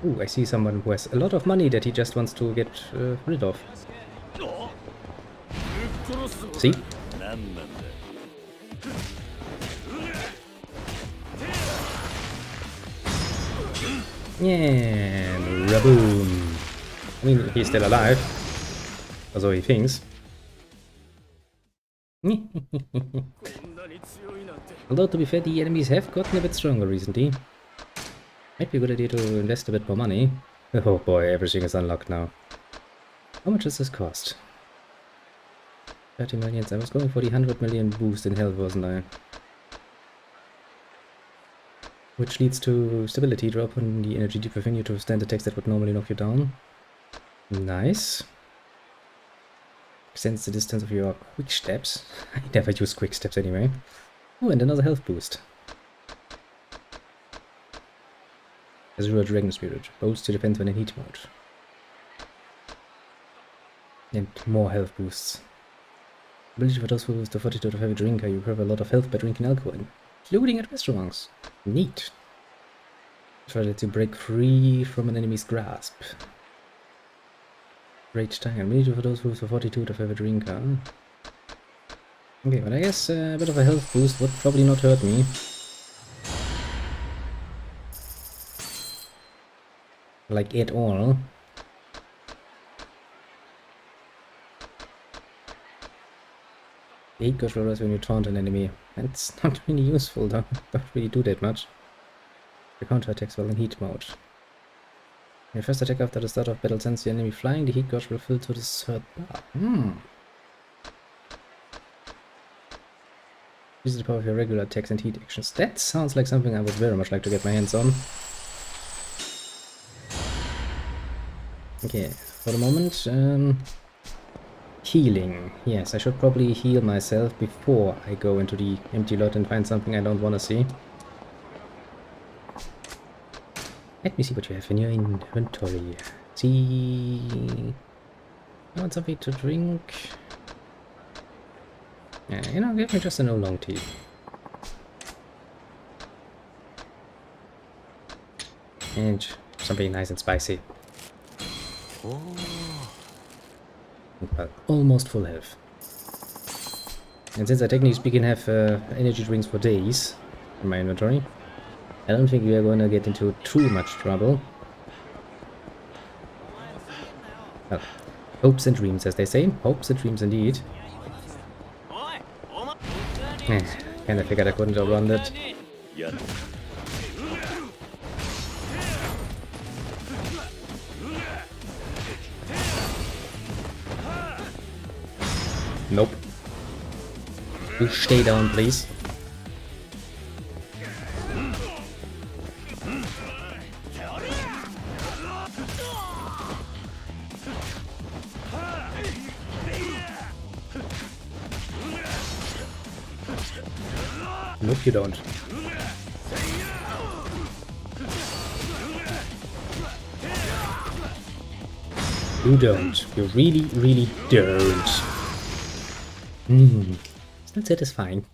Ooh, I see someone who has a lot of money that he just wants to get rid of. See? Yeah, raboom. I mean, he's still alive. Or so he thinks. Although, to be fair, the enemies have gotten a bit stronger recently. Might be a good idea to invest a bit more money. Oh boy, everything is unlocked now. How much does this cost? 30 million. I was going for the 100 million boost in health, wasn't I? Which leads to stability drop on the energy deep within you to withstand attacks that would normally knock you down. Nice. Extends the distance of your quick steps. I never use quick steps anyway. Oh, and another health boost. Azure Dragon Spirit. Boosts to defense when in heat mode. And more health boosts. Ability for those who use the fortitude of heavy drinker. You have a lot of health by drinking alcohol, including at restaurants. Neat. Try to break free from an enemy's grasp. Great time. Ability for those who use the fortitude of heavy drinker. Okay, but I guess a bit of a health boost would probably not hurt me. Like at all. The heat goes rollers when you taunt an enemy. That's not really useful though. Don't really do that much. The counter attacks while in heat mode. Your first attack after the start of battle sends the enemy flying. The heat gauge will fill to the third bar. Use the power of your regular attacks and heat actions. That sounds like something I would very much like to get my hands on. Okay, for the moment, healing. Yes, I should probably heal myself before I go into the empty lot and find something I don't want to see. Let me see what you have in your inventory. See... I want something to drink. Yeah, you know, give me just an oolong tea. And something nice and spicy. Well, almost full health. And since I technically speaking have energy drinks for days in my inventory, I don't think we are going to get into too much trouble. Well, hopes and dreams, as they say. Hopes and dreams indeed. Kinda figured I couldn't outrun that. Nope. You stay down, please. Nope, you don't. You don't. You really, really don't. It's not satisfying.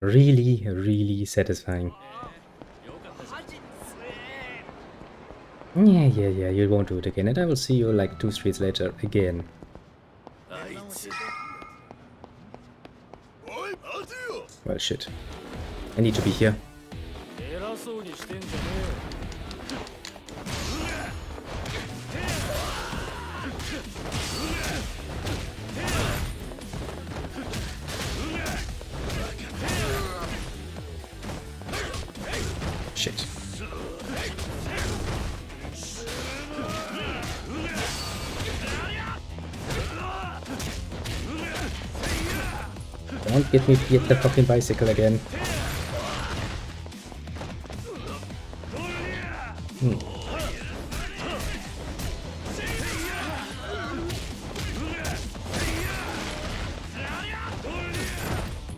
Really, really satisfying. Yeah, you won't do it again, and I will see you like 2 streets later again. Well, shit. I need to be here. Shit. Don't get me hit the fucking bicycle again.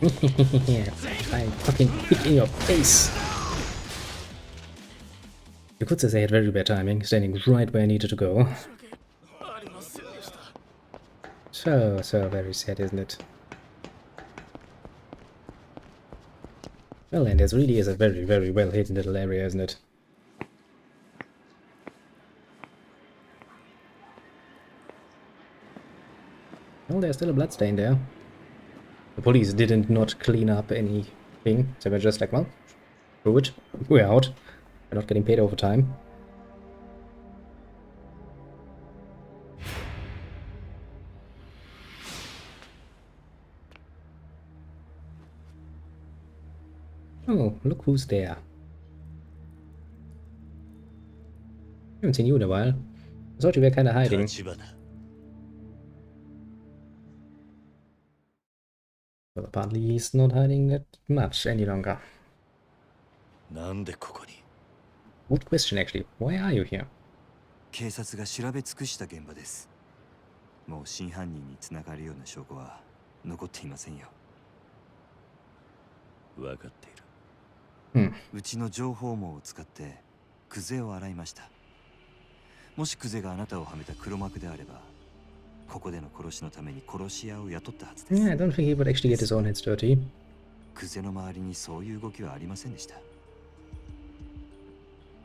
I fucking hit in your face. Yakuza had very bad timing, standing right where I needed to go. So very sad, isn't it? Well, and this really is a very well hidden little area, isn't it? Well, there's still a bloodstain there. The police didn't not clean up anything. They were just like, well, screw it. We're out. We're not getting paid overtime. Oh, look who's there. Haven't seen you in a while. I thought you were kind of hiding. 立花 Well, apparently he's not hiding that much any longer. なんでここに Good question, actually. Why are you here? 警察が調べ尽くした現場です。もう真犯人につながるような証拠は残っていませんよ。分かっている うちの情報網を使ってクゼを洗いました。もしクゼがあなたをはめた黒幕であれば、ここでの殺しのために殺し屋を雇ったはずです。 Yeah, I don't think he would actually get his own hands dirty. クゼの周りにそういう動きはありませんでした。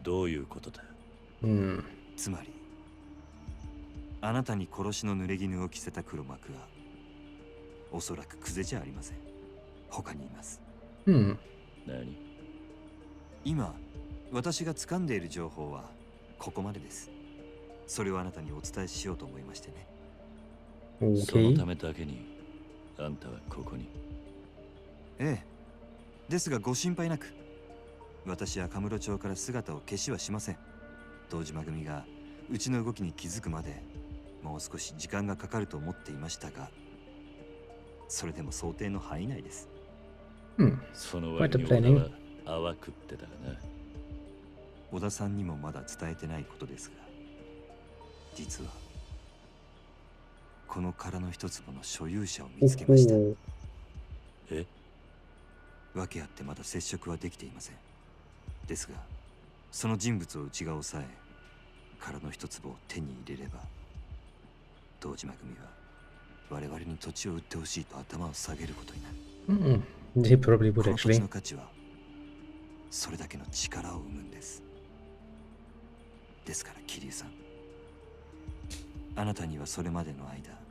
どういうことだ つまり、あなたに殺しの濡れ衣を着せた黒幕は、おそらくクゼじゃありません。他にいます。何 今、私が掴んでいる情報はここまでです。それをあなたにお伝えしようと思いましてね。その Okay. ためだけにあんたはここにええ。ですがご心配なく、私はカムロ町から姿を消しはしません。堂島組がうちの動きに気づくまでもう少し時間がかかると思っていましたが、それでも想定の範囲内です。その Quite 割 a に planning. 小田は淡くってだな小田さんにもまだ伝えてないことですが、実はこの殻の一粒の所有者を見つけました。 Oh. えわけあってまだ接触はできていません。ですが、その人物をうちが抑え、殻の一粒を手に入れれば、堂島組は我々に土地を売ってほしいと頭を下げることになる。He probably こ would の土地 actually. の価値はそれだけの力を生むんです。ですから桐生さん、あなたにはそれまでの間、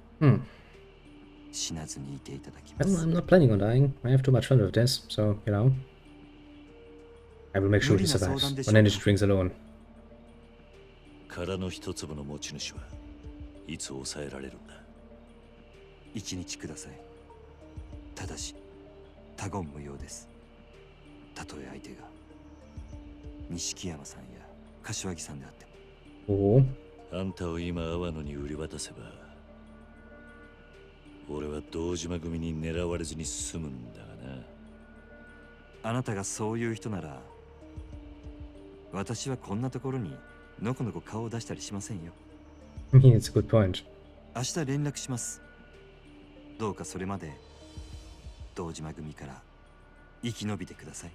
死なずにいていただきま I'm す。 not planning on dying. I have too much fun with this, so, you know. I will make sure he survives on energy drinks alone. 殻の一粒の持ち主はいつ抑えられるんだ一日ください。ただし、他言無用です。たとえ相手が錦山さんや柏木さんであっても。 Oh. あんたを今阿波野に売り渡せば俺は堂島組に狙われずに済むんだがな。あなたがそういう人なら、私はこんなところにのこのこ顔を出したりしませんよ。It's a good point. 明日連絡します。どうかそれまで堂島組から生き延びてください。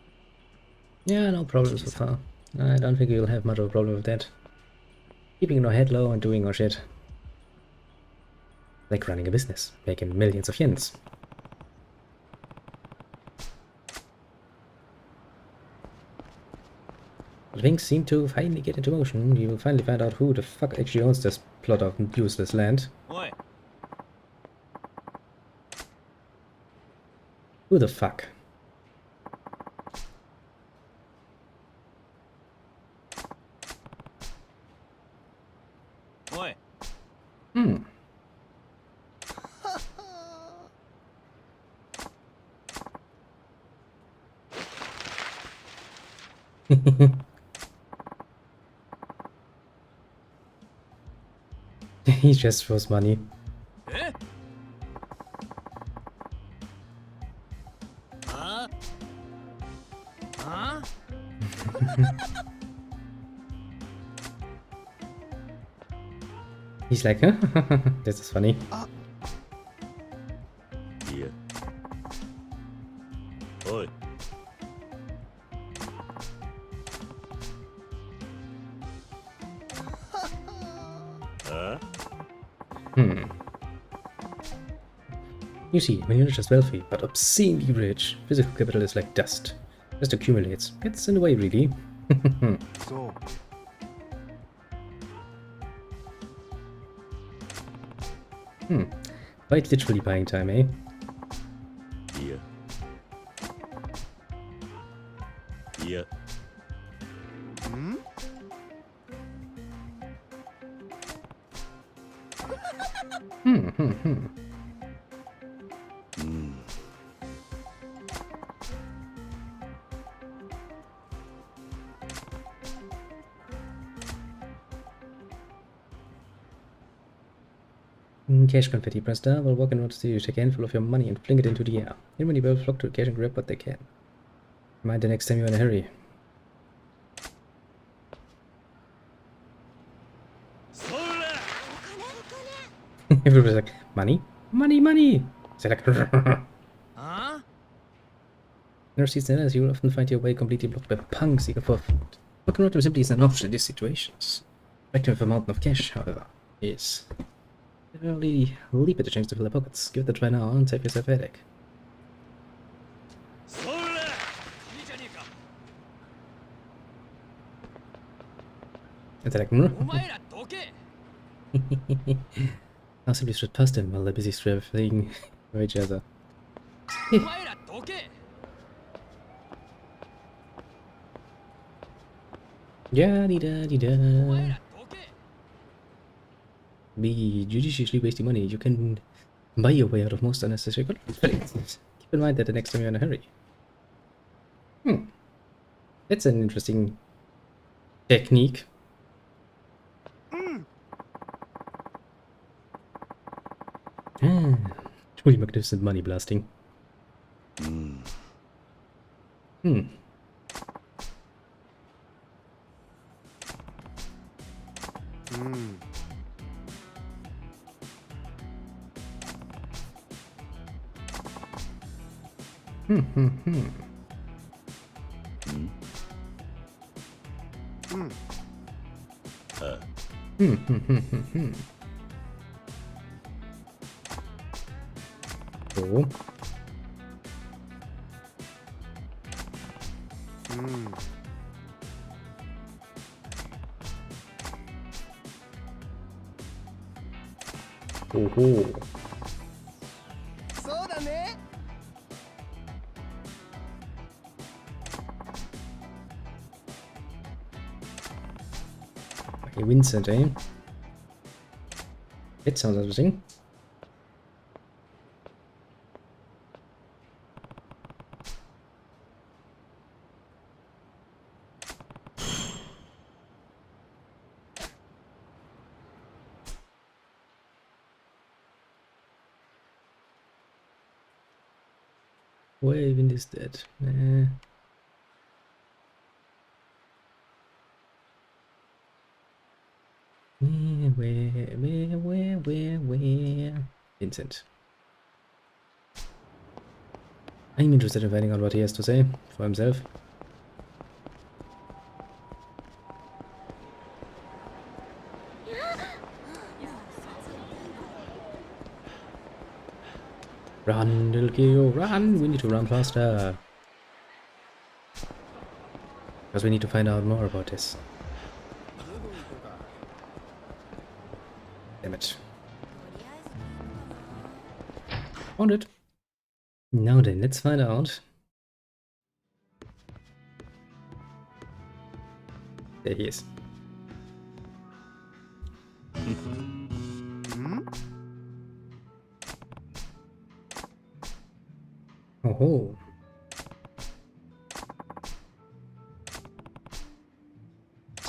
Yeah, no problem so far. I don't think you'll have much of a problem with that. Keeping your head low and doing your shit. Like running a business, making millions of yens. Things seem to finally get into motion. You will finally find out who the fuck actually owns this plot of useless land. おい Who the fuck? Hmm. He just throws money. えああ He's like, huh? This is funny. いや You see, when you're not just wealthy, but obscenely rich, physical capital is like dust. Just accumulates. Gets in the way, really. そう Quite literally buying time, eh? いやいやん Cash confetti. Press down while walking around the city. Take a handful of your money and fling it into the air. Then when you both flock to cash and grab what they can. Mind the next time you're in a hurry. そら Everybody's like, money? Money, money! So like, あ Never sees the you will often find your way completely blocked by punks eager for food. Walking around them simply isn't an option in these situations. Acting with a mountain of cash, however, is. Really leap at the chance to fill their pockets. Give it a try now and save yourself a headache. そら いいじゃねえか And they're like, お前らどけ I'll simply strut past them while they're busy strafing for each other. お前らどけ Ya-dee-da-dee-da. お前らどけ Be judiciously wasting money. You can buy your way out of most unnecessary conflicts. Keep in mind that the next time you're in a hurry. That's an interesting technique. Truly magnificent money blasting. うん Oh. うん Oh, oh. そうだね Okay, Vincent, eh? That sounds interesting. Waving is dead. Where? Vincent. I'm interested in finding out what he has to say for himself. Run, little Kyo, run! We need to run faster. Because we need to find out more about this. Damn it. Found it. Now then, let's find out. There he is. ん Oh ho.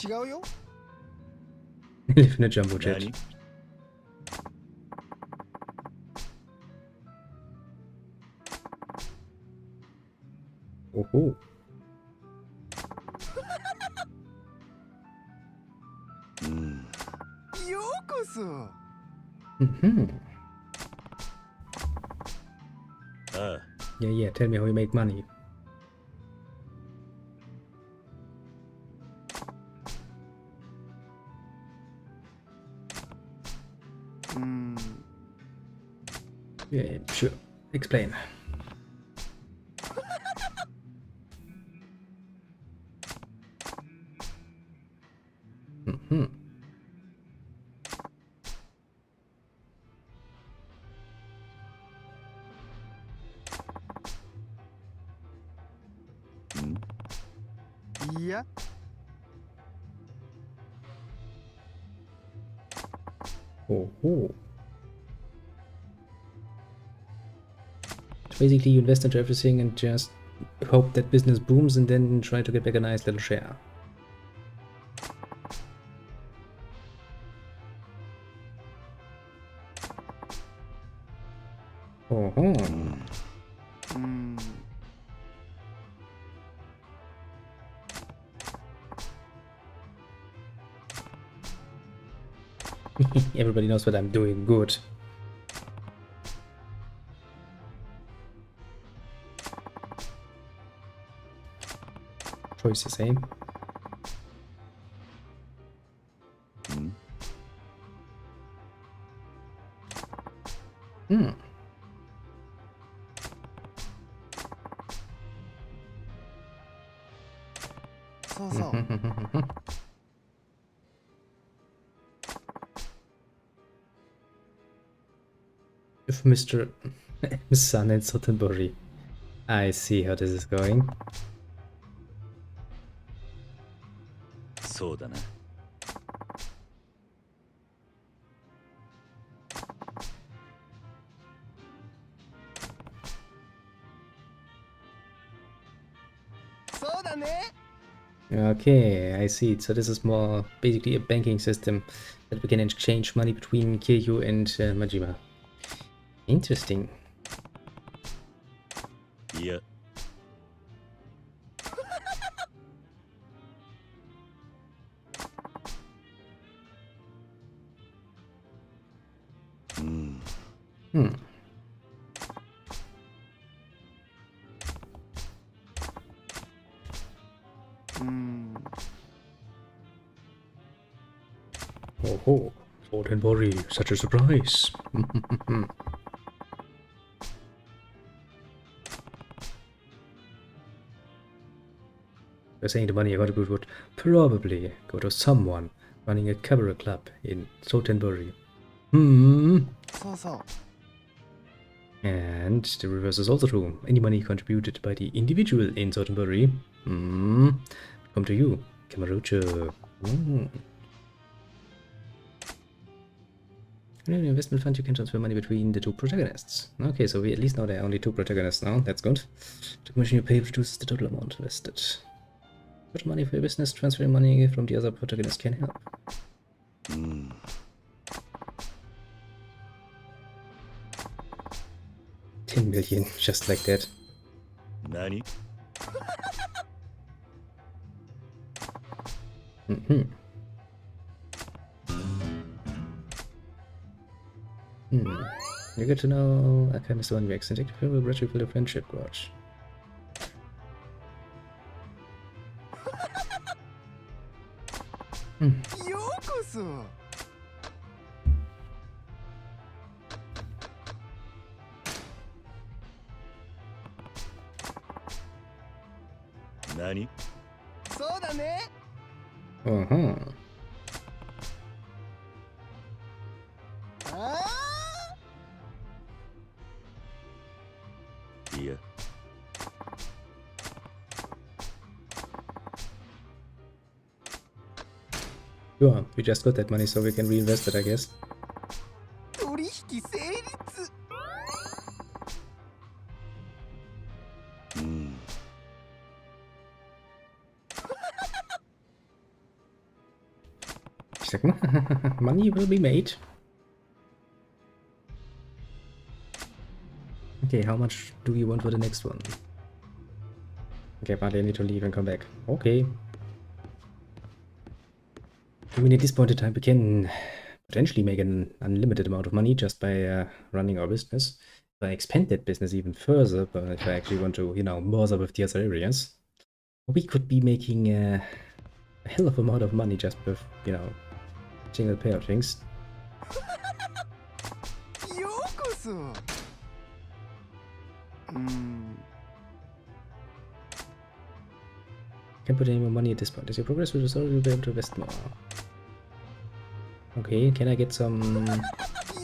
違うよ Live in a jumbo jet. 何 Oh ho. ようこそ Mhm. ああ Yeah, tell me how you make money. うん Yeah, sure. Explain. Mm-hmm. Yeah. Oh, oh. Basically, you invest into everything and just hope that business booms and then try to get back a nice little share. Oh, everybody knows what I'm doing. Good. Choice the same. Hmm. So. If Mr. Sun and Sotenbori. I see how this is going. そうだな。そうだね。 Okay, I see. So this is more basically a banking system that we can exchange money between Kiryu and Majima. Interesting. いや、Hmm. Oh, ho. Sotenbori, such a surprise. You're saying the money I contribute would probably go to someone running a cabaret club in Sotenbori. Hmm. そうそう。 And the reverse is also true. Any money contributed by the individual in Sotenbori come to you, Kamarucho. In an investment fund, you can transfer money between the two protagonists. Okay, so we at least know there are only two protagonists now. That's good. The commission you pay reduces the total amount invested. Put money for your business, transferring money from the other protagonist can help. 10 million, just like that. 何 You get to know Alchemist one weeks and take the will retrieve the friendship grudge. Hmm. ようこそ。何そうだね。 Uh-huh. ああ。いや、 Sure, we just got that money so we can reinvest it, I guess. 取引成立。 She's like, money will be made. Okay, how much do you want for the next one? Okay, apparently I need to leave and come back. Okay. I mean, at this point in time, we can potentially make an unlimited amount of money just by running our business. If I expand that business even further, but if I actually want to, you know, bother with the other areas, we could be making a hell of a amount of money just with, you know, single pair of things. ようこそ。Can't put any more money at this point. As you progress with the story, you'll be able to invest more. Okay, can I get some...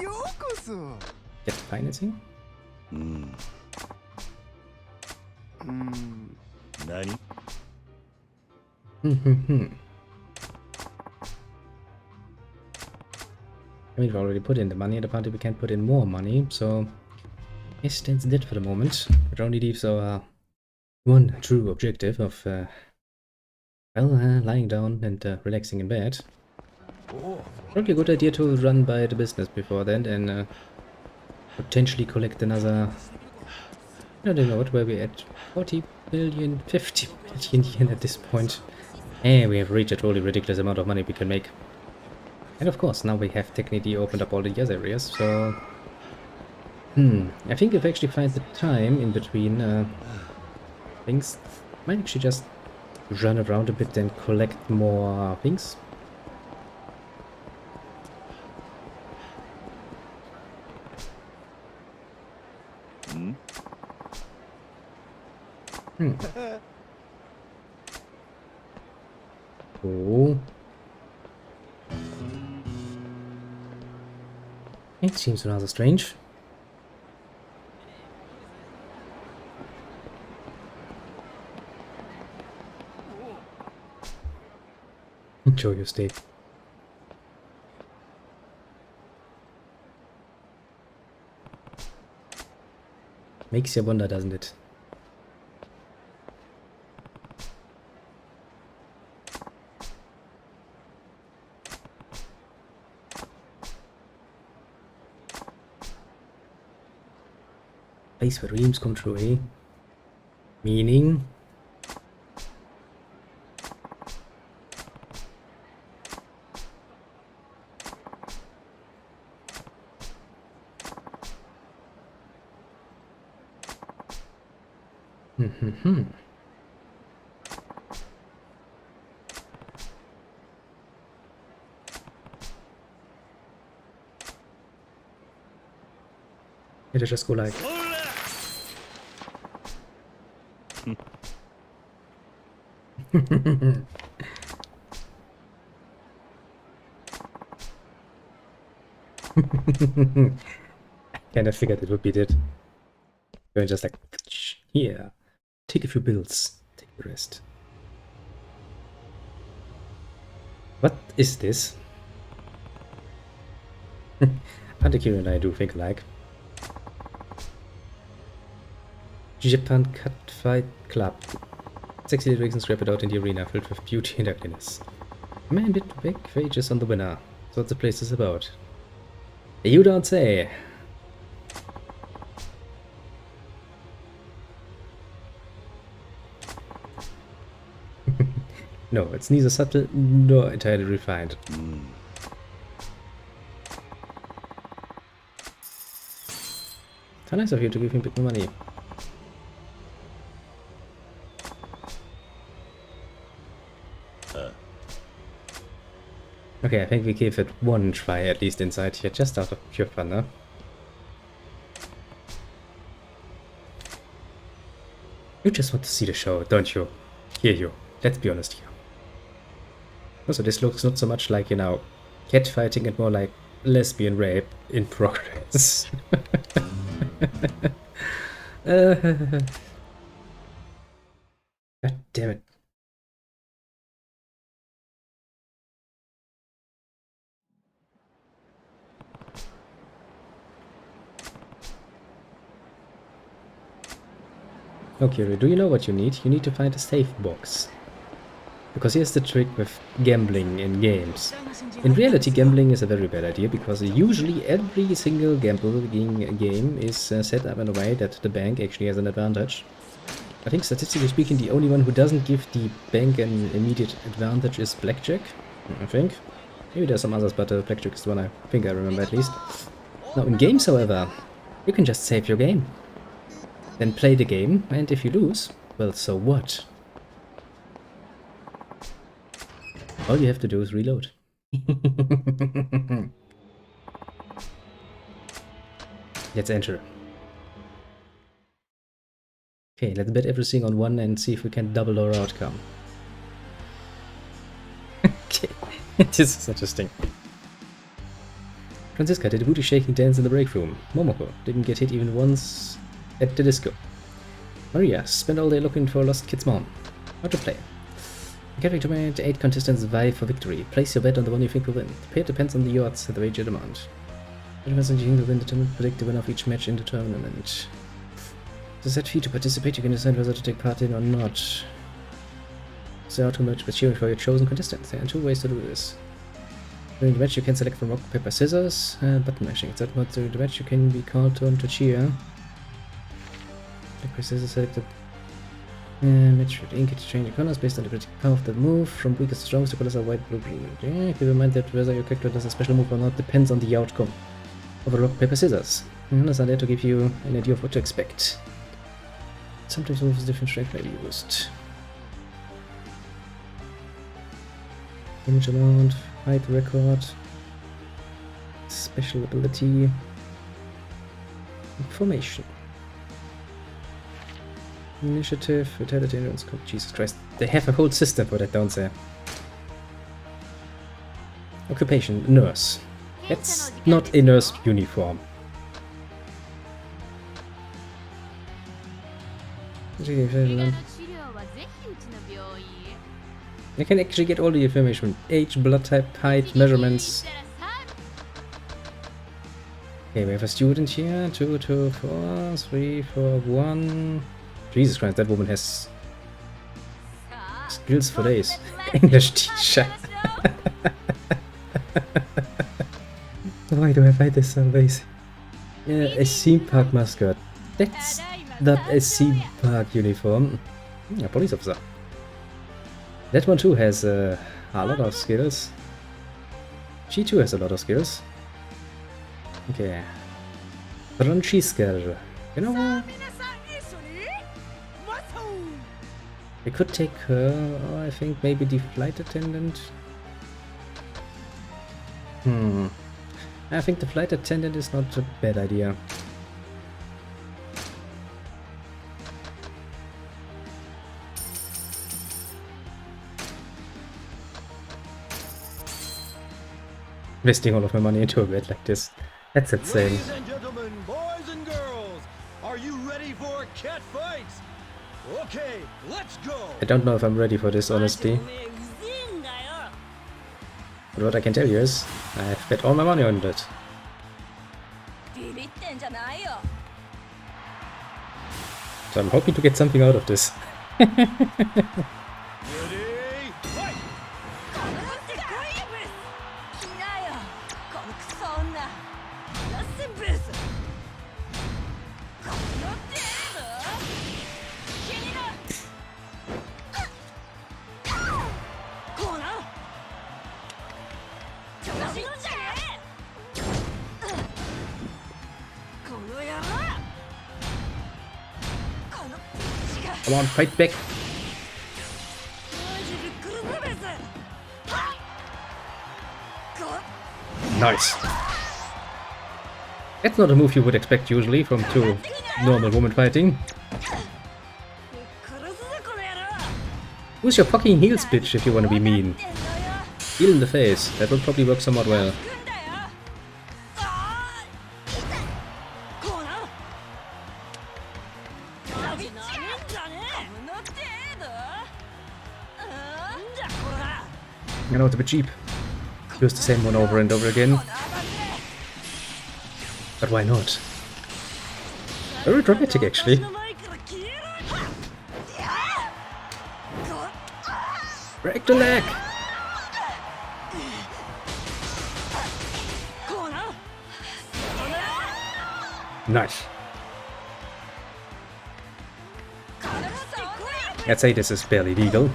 ようこそ get financing? うん何 I mean, we've already put in the money, and apparently we can't put in more money, so... yes, that's it for the moment. Which only leaves our one true objective of, lying down and relaxing in bed. Probably a good idea to run by the business before then and potentially collect another... I don't know what, where we're at. 40 billion, 50 million yen at this point. And we have reached a totally ridiculous amount of money we can make. And of course, now we have technically opened up all the other areas, so... I think if I actually find the time in between things, I might actually just run around a bit and collect more things. Oh. It seems rather strange. Enjoy your stay. Makes you wonder, doesn't it? Place where dreams come true, eh? Meaning? It'll just go like... Kind of figured it would be that. Going just like, here, take a few bills, take the rest. What is this? Antikiri and I do think alike. Japan Cat Fight Club. Sexy little rigs and scrap it out in the arena filled with beauty and ugliness. A man bit back wages on the winner. That's what the place is about. You don't say. No, it's neither subtle nor entirely refined. How nice of you to give him a bit more money. Okay, I think we gave it one try at least inside here, just out of pure fun, huh? You just want to see the show, don't you? Here you. Let's be honest here. Also, this looks not so much like, you know, cat fighting and more like lesbian rape in progress. God damn it. Okay, do you know what you need? You need to find a safe box. Because here's the trick with gambling in games. In reality, gambling is a very bad idea because usually every single gambling game is set up in a way that the bank actually has an advantage. I think statistically speaking, the only one who doesn't give the bank an immediate advantage is blackjack, I think. Maybe there's some others, but blackjack is the one I think I remember at least. Now in games, however, you can just save your game. Then play the game, and if you lose, well, so what? All you have to do is reload. Let's enter. Okay, let's bet everything on one and see if we can double our outcome. Okay, this is interesting. Franziska did a booty shaking dance in the break room. Momoko didn't get hit even once at the disco. Maria spent all day looking for a lost kid's mom. How to play? Getting to 8 contestants vie for victory. Place your bet on the one you think will win. The pair depends on the odds at the wager amount. It depends on you think will win determined predict the winner of each match in the tournament. To set fee to participate, you can decide whether to take part in or not. So how to match by cheering for your chosen contestants. There are 2 ways to do this. During the match you can select from rock, paper, scissors, button mashing. It's that during the match you can be called on to cheer. Paper, scissors selected. Match with ink to change the colors based on the critical power of the move. From weakest to strongest, the colors are white, blue, green. Yeah, keep in mind that whether your character does a special move or not depends on the outcome of a rock, paper, scissors. Unless are there to give you an idea of what to expect. Sometimes moves different strength may be used. Image amount, height record, special ability, information. Initiative, vitality, endurance. Jesus Christ. They have a whole system for that, don't they? Occupation, nurse. That's not a nurse uniform. I can actually get all the information. Age, blood type, height, measurements. Okay, we have a student here. 2, 2, 4, 3, 4, 1. Jesus Christ, that woman has skills for days. English teacher. Why do I find this so basic? Yeah, a theme park mascot. That's not a theme park uniform. A police officer. That one too has a lot of skills. She too has a lot of skills. Okay. Franziska. You know what? We could take her, or I think maybe the flight attendant. I think the flight attendant is not a bad idea. Investing all of my money into a bed like this. That's insane. Ladies and gentlemen, boys and girls, are you ready for cat fights? Okay, let's go. I don't know if I'm ready for this, honestly. But what I can tell you is, I've bet all my money on it. So I'm hoping to get something out of this. Ready? Fight! Come on, fight back. Nice. That's not a move you would expect usually from 2 normal women fighting. Use your fucking heels, bitch, if you want to be mean. Heel in the face. That will probably work somewhat well. I know it's a bit cheap. Use the same one over and over again. But why not? Very dramatic, actually. Break the leg! Nice. I'd say this is barely legal.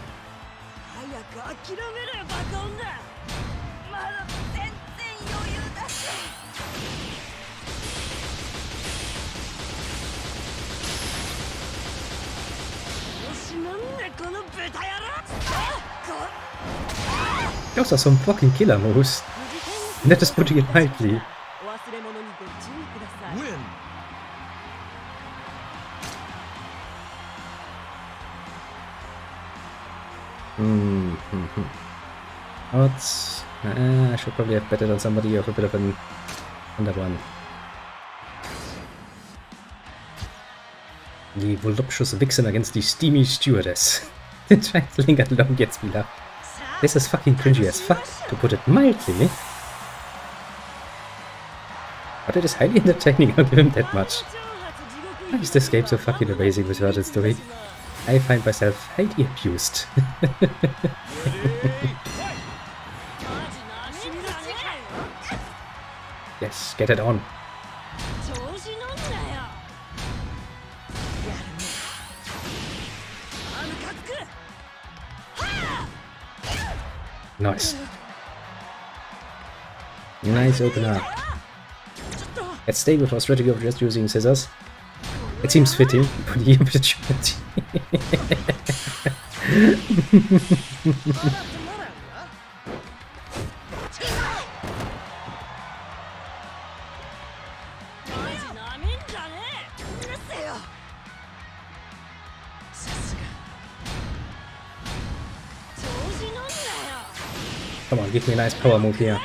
Those are some fucking killer moves. And that is putting it lightly. Win. But I should probably have betted on somebody of a bit of an under one. Die voluptuous vixen against the steamy stewardess. Trying to linger along gets me laugh. This is fucking cringy as fuck, to put it mildly. But it is highly entertaining, I'll give him that much. Why is this game so fucking amazing without its story? I find myself highly abused. Yes, get it on. Nice. Nice opener. Let's stay with our strategy of just using scissors. It seems fitting for the opportunity. Come on, give me a nice power move here.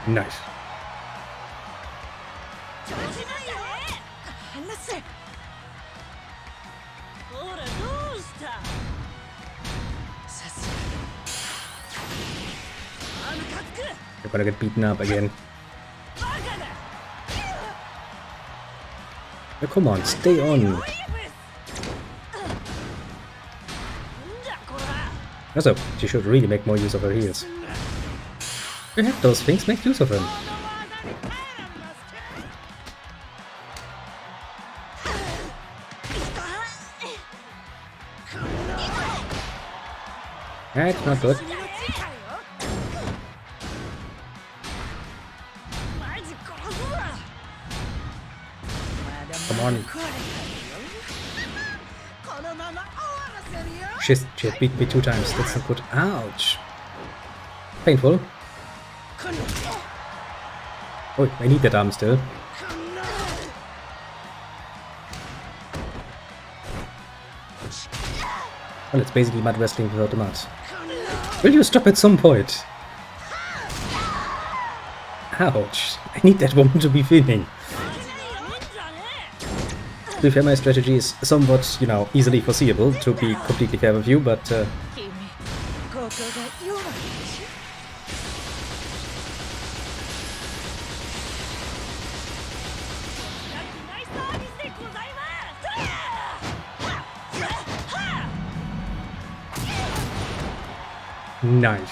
Nice. You're gonna get beaten up again. Oh, come on, stay on. Also, she should really make more use of her heels. You have those things, make use of them. That's not good. Come on. She had beat me 2 times, that's not good. Ouch. Painful. Oh, I need that arm still. Well, it's basically mud wrestling without the mud. Will you stop at some point? Ouch. I need that woman to be winning. To be fair, my strategy is somewhat, you know, easily foreseeable, to be completely fair with you, but nice.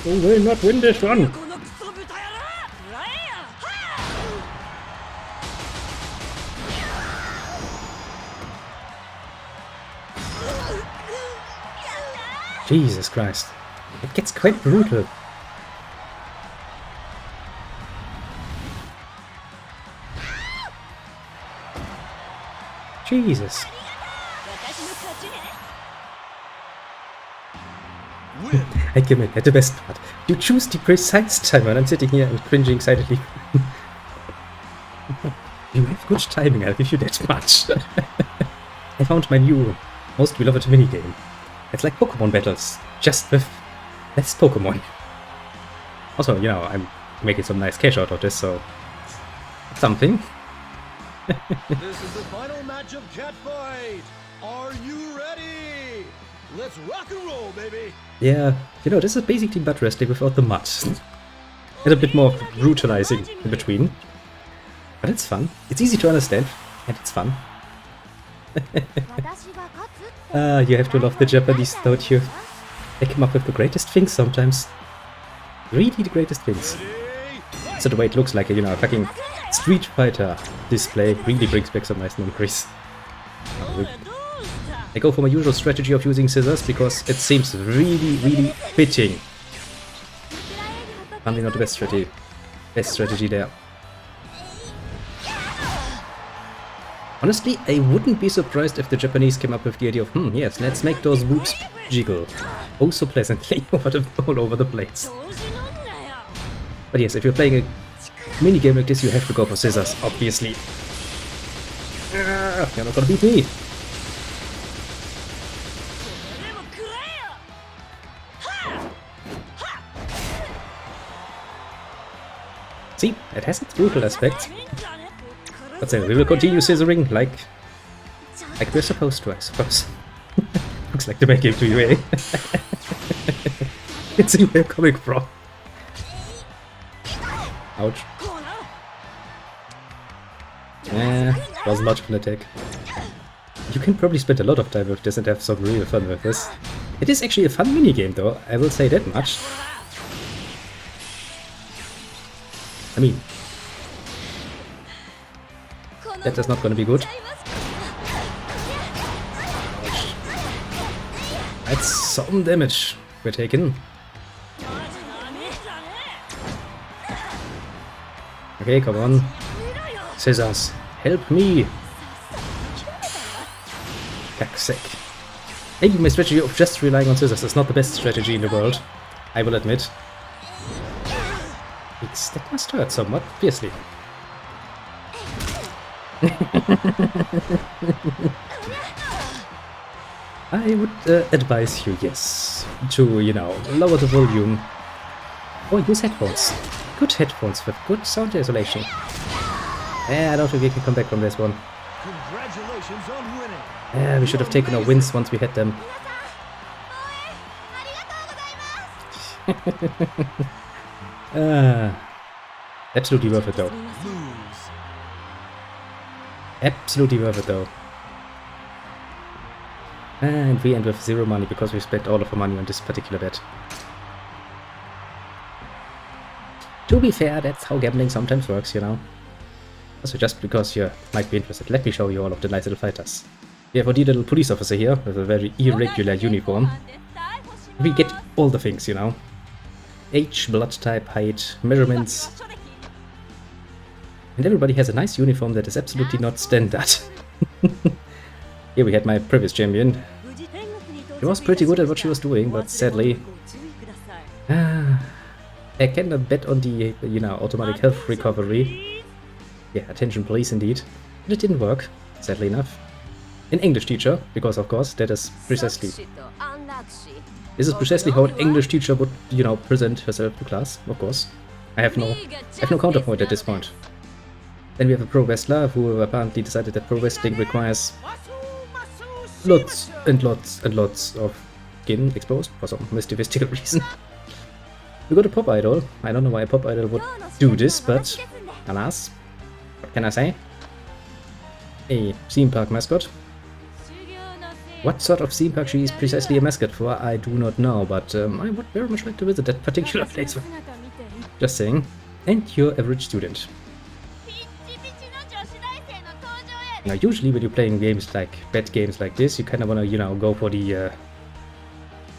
Who will not win this one? Jesus Christ. It gets quite brutal. Jesus. I give it the best part. You choose the precise timer and I'm sitting here and cringing excitedly. You have good timing, I'll give you that much. I found my new, most beloved minigame. It's like Pokemon battles, just with less Pokemon. Also, you know, I'm making some nice cash out of this, so something. This is the final match of Catfight. Are you ready? Let's rock and roll, baby. Yeah, you know, this is basically mud wrestling without the mud. And a bit more brutalizing in between. But it's fun. It's easy to understand, and it's fun. You have to love the Japanese, don't you? They come up with the greatest things sometimes. Really the greatest things. So the way it looks like, you know, a fucking Street Fighter display really brings back some nice memories. I go for my usual strategy of using scissors because it seems really, really fitting. Probably not the best strategy there. Honestly, I wouldn't be surprised if the Japanese came up with the idea of, yes, let's make those boobs jiggle. Oh, so pleasantly all over the place. But yes, if you're playing a minigame like this, you have to go for scissors, obviously. You're not gonna beat me. See, it has its brutal aspects. But then we will continue scissoring like we're supposed to, I suppose. Looks like the main game to you, eh? It's where you're coming from. Ouch. Wasn't much of an attack. You can probably spend a lot of time with this and have some real fun with this. It is actually a fun minigame though, I will say that much. I mean, that is not gonna be good. That's some damage we're taking. Okay, come on. Scissors, help me! Cack-sick. Maybe my strategy of just relying on scissors is not the best strategy in the world. I will admit. That must hurt somewhat, obviously. I would advise you, yes, to, you know, lower the volume. Or use headphones. Good headphones with good sound isolation. I don't think we can come back from this one. Congratulations on winning. We should have taken our wins once we had them. Absolutely worth it though. Absolutely worth it though. And we end with 0 money because we spent all of our money on this particular bet. To be fair, that's how gambling sometimes works, you know. Also, just because you might be interested, let me show you all of the nice little fighters. We have a little police officer here with a very irregular uniform. We get all the things, you know. Age, blood type, height, measurements. And everybody has a nice uniform that is absolutely not standard. Here we had my previous champion. She was pretty good at what she was doing, but sadly... I cannot bet on the, you know, automatic health recovery. Yeah, attention please indeed. But it didn't work, sadly enough. An English teacher, because of course that is precisely... This is precisely how an English teacher would, you know, present herself to class, of course. I have no counterpoint at this point. Then we have a pro wrestler who apparently decided that pro wrestling requires lots and lots and lots of skin exposed for some mystical reason. We got a pop idol. I don't know why a pop idol would do this, but alas, what can I say? A theme park mascot. What sort of theme park she is precisely a mascot for, I do not know, but I would very much like to visit that particular place. Just saying. And your average student. Now, usually when you're playing games like bet games like this, you kind of want to, you know, go for the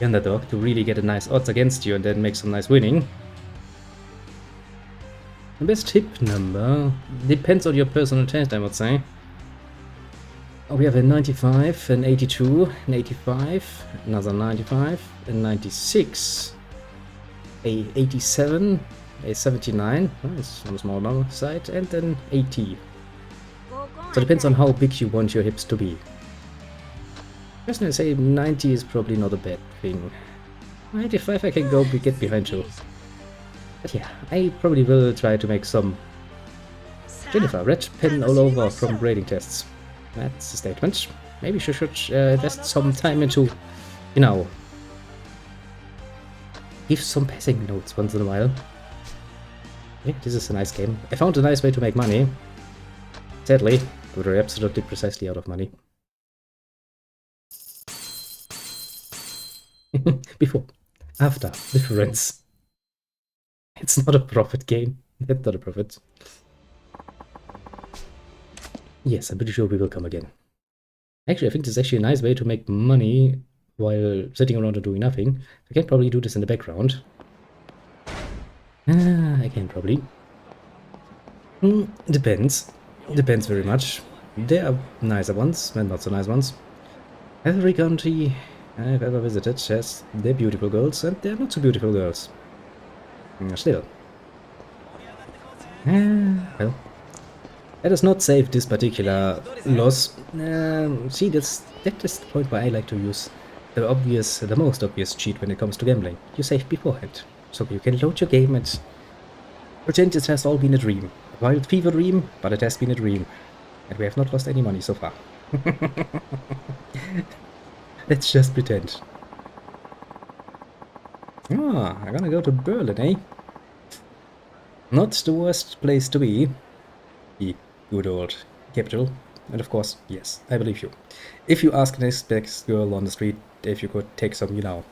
underdog to really get a nice odds against you and then make some nice winning. The best tip number depends on your personal taste, I would say. Oh, we have a 95, an 82, an 85, another 95, a 96, a 87, a 79, it's on the small number side, and an 80. So it depends on how big you want your hips to be. Personally, I say 90 is probably not a bad thing. 95 I can get behind too. But yeah, I probably will try to make some Jennifer red pen all over from grading tests. That's a statement. Maybe she should invest some time into, you know, give some passing notes once in a while. Yeah, this is a nice game. I found a nice way to make money. Sadly, we're absolutely precisely out of money. Before, after, difference. It's not a profit game. It's not a profit. Yes, I'm pretty sure we will come again. Actually, I think this is actually a nice way to make money while sitting around and doing nothing. I can probably do this in the background. I can probably. Depends. Depends very much. There are nicer ones and not so nice ones. Every country I've ever visited has their beautiful girls and their not so beautiful girls. Still. Well, let us not save this particular loss. See, that is the point where I like to use the most obvious cheat when it comes to gambling. You save beforehand, so you can load your game and pretend it has all been a dream. A wild fever dream, but it has been a dream. And we have not lost any money so far. Let's just pretend. Ah, I'm gonna go to Berlin, eh? Not the worst place to be. The good old capital. And of course, yes, I believe you. If you ask an next girl on the street if you could take some, you know,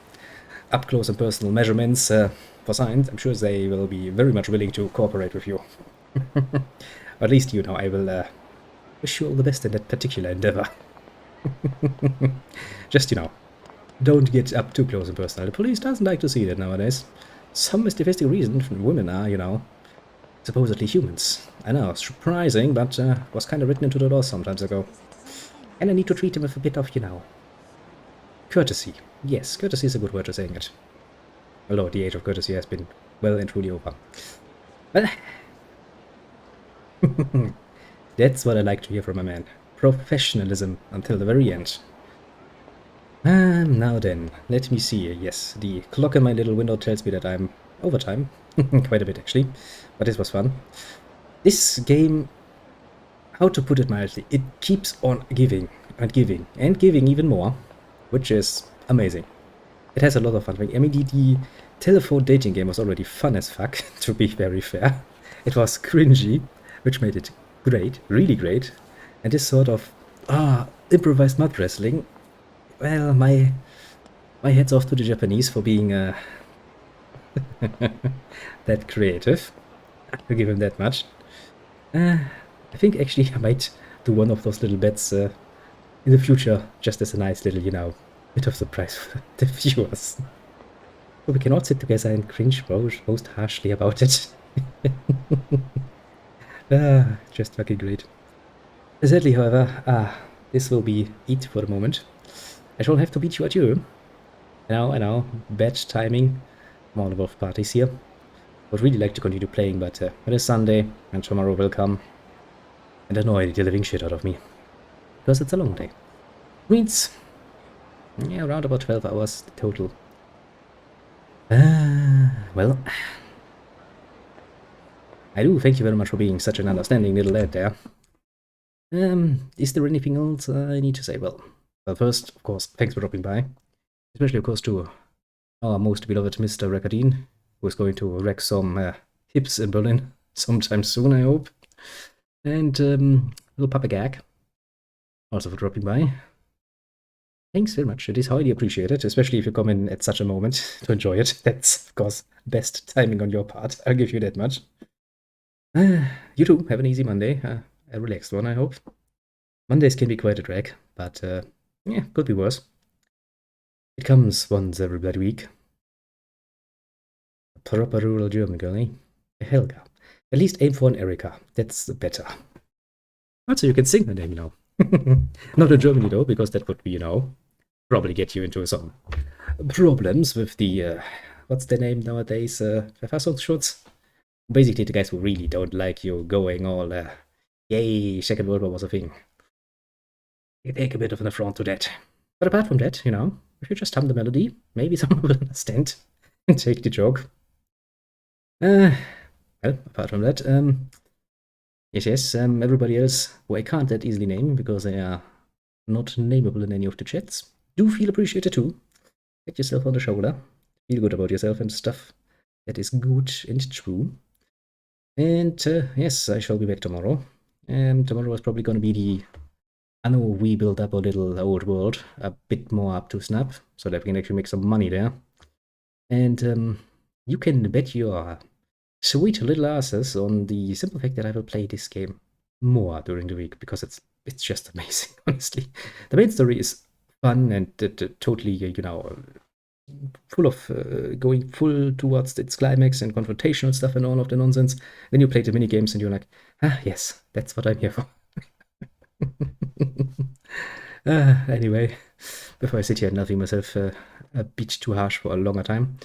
up close and personal measurements for science, I'm sure they will be very much willing to cooperate with you. At least, you know, I will wish you all the best in that particular endeavor. Just, you know, don't get up too close and personal. The police doesn't like to see that nowadays. Some mystifistic reason women are, you know, supposedly humans. I know, surprising, but was kind of written into the law some times ago. And I need to treat them with a bit of, you know, courtesy. Yes, courtesy is a good word for saying it. Although the age of courtesy has been well and truly over. Well, that's what I like to hear from a man. Professionalism until the very end. Now then, let me see. Yes, the clock in my little window tells me that I'm over time. Quite a bit, actually. But this was fun. This game, how to put it mildly, it keeps on giving and giving and giving even more, which is amazing. It has a lot of fun. I mean, the telephone dating game was already fun as fuck, to be very fair. It was cringy, which made it great, really great. And this sort of, improvised mud wrestling, well, my head's off to the Japanese for being that creative. I'll give him that much. I think actually I might do one of those little bets in the future, just as a nice little, you know, bit of surprise for the viewers. So we can all sit together and cringe most harshly about it. Just fucking great. Sadly, however, this will be it for the moment. I shall have to beat you at you. I know, bad timing. I'm all above parties here. Would really like to continue playing, but it is Sunday, and tomorrow will come and annoy the living shit out of me. Because it's a long day. Means, yeah, around about 12 hours total. Well, I do thank you very much for being such an understanding little lad there. Is there anything else I need to say? Well, first, of course, thanks for dropping by. Especially, of course, to our most beloved Mr. Recordine, who is going to wreck some hips in Berlin sometime soon, I hope. And little Papa Gag, also for dropping by. Thanks very much. It is highly appreciated, especially if you come in at such a moment to enjoy it. That's, of course, best timing on your part. I'll give you that much. You too, have an easy Monday. A relaxed one, I hope. Mondays can be quite a drag, but yeah, could be worse. It comes once every bloody week. A proper rural German girl, eh? A Helga. At least aim for an Erika. That's better. Also, you can sing her name, you know. Not in Germany, though, because that would be, you know, probably get you into some problems with the, what's their name nowadays? Verfassungsschutz? Basically, the guys who really don't like you going all, yay, Second World War was a thing. You take a bit of an affront to that. But apart from that, you know, if you just hum the melody, maybe someone will understand and take the joke. Well, apart from that, yes, everybody else who I can't that easily name because they are not nameable in any of the chats, do feel appreciated too. Pat yourself on the shoulder, feel good about yourself and stuff. That is good and true. And yes, I shall be back tomorrow. Tomorrow is probably going to be the anno we build up a little old world a bit more up to snap, so that we can actually make some money there. And you can bet your sweet little asses on the simple fact that I will play this game more during the week, because it's just amazing, honestly. The main story is fun and totally, you know, full of going full towards its climax and confrontational stuff and all of the nonsense. Then you play the mini games and you're like, yes, that's what I'm here for. Anyway, before I sit here and laughing myself a bit too harsh for a longer time,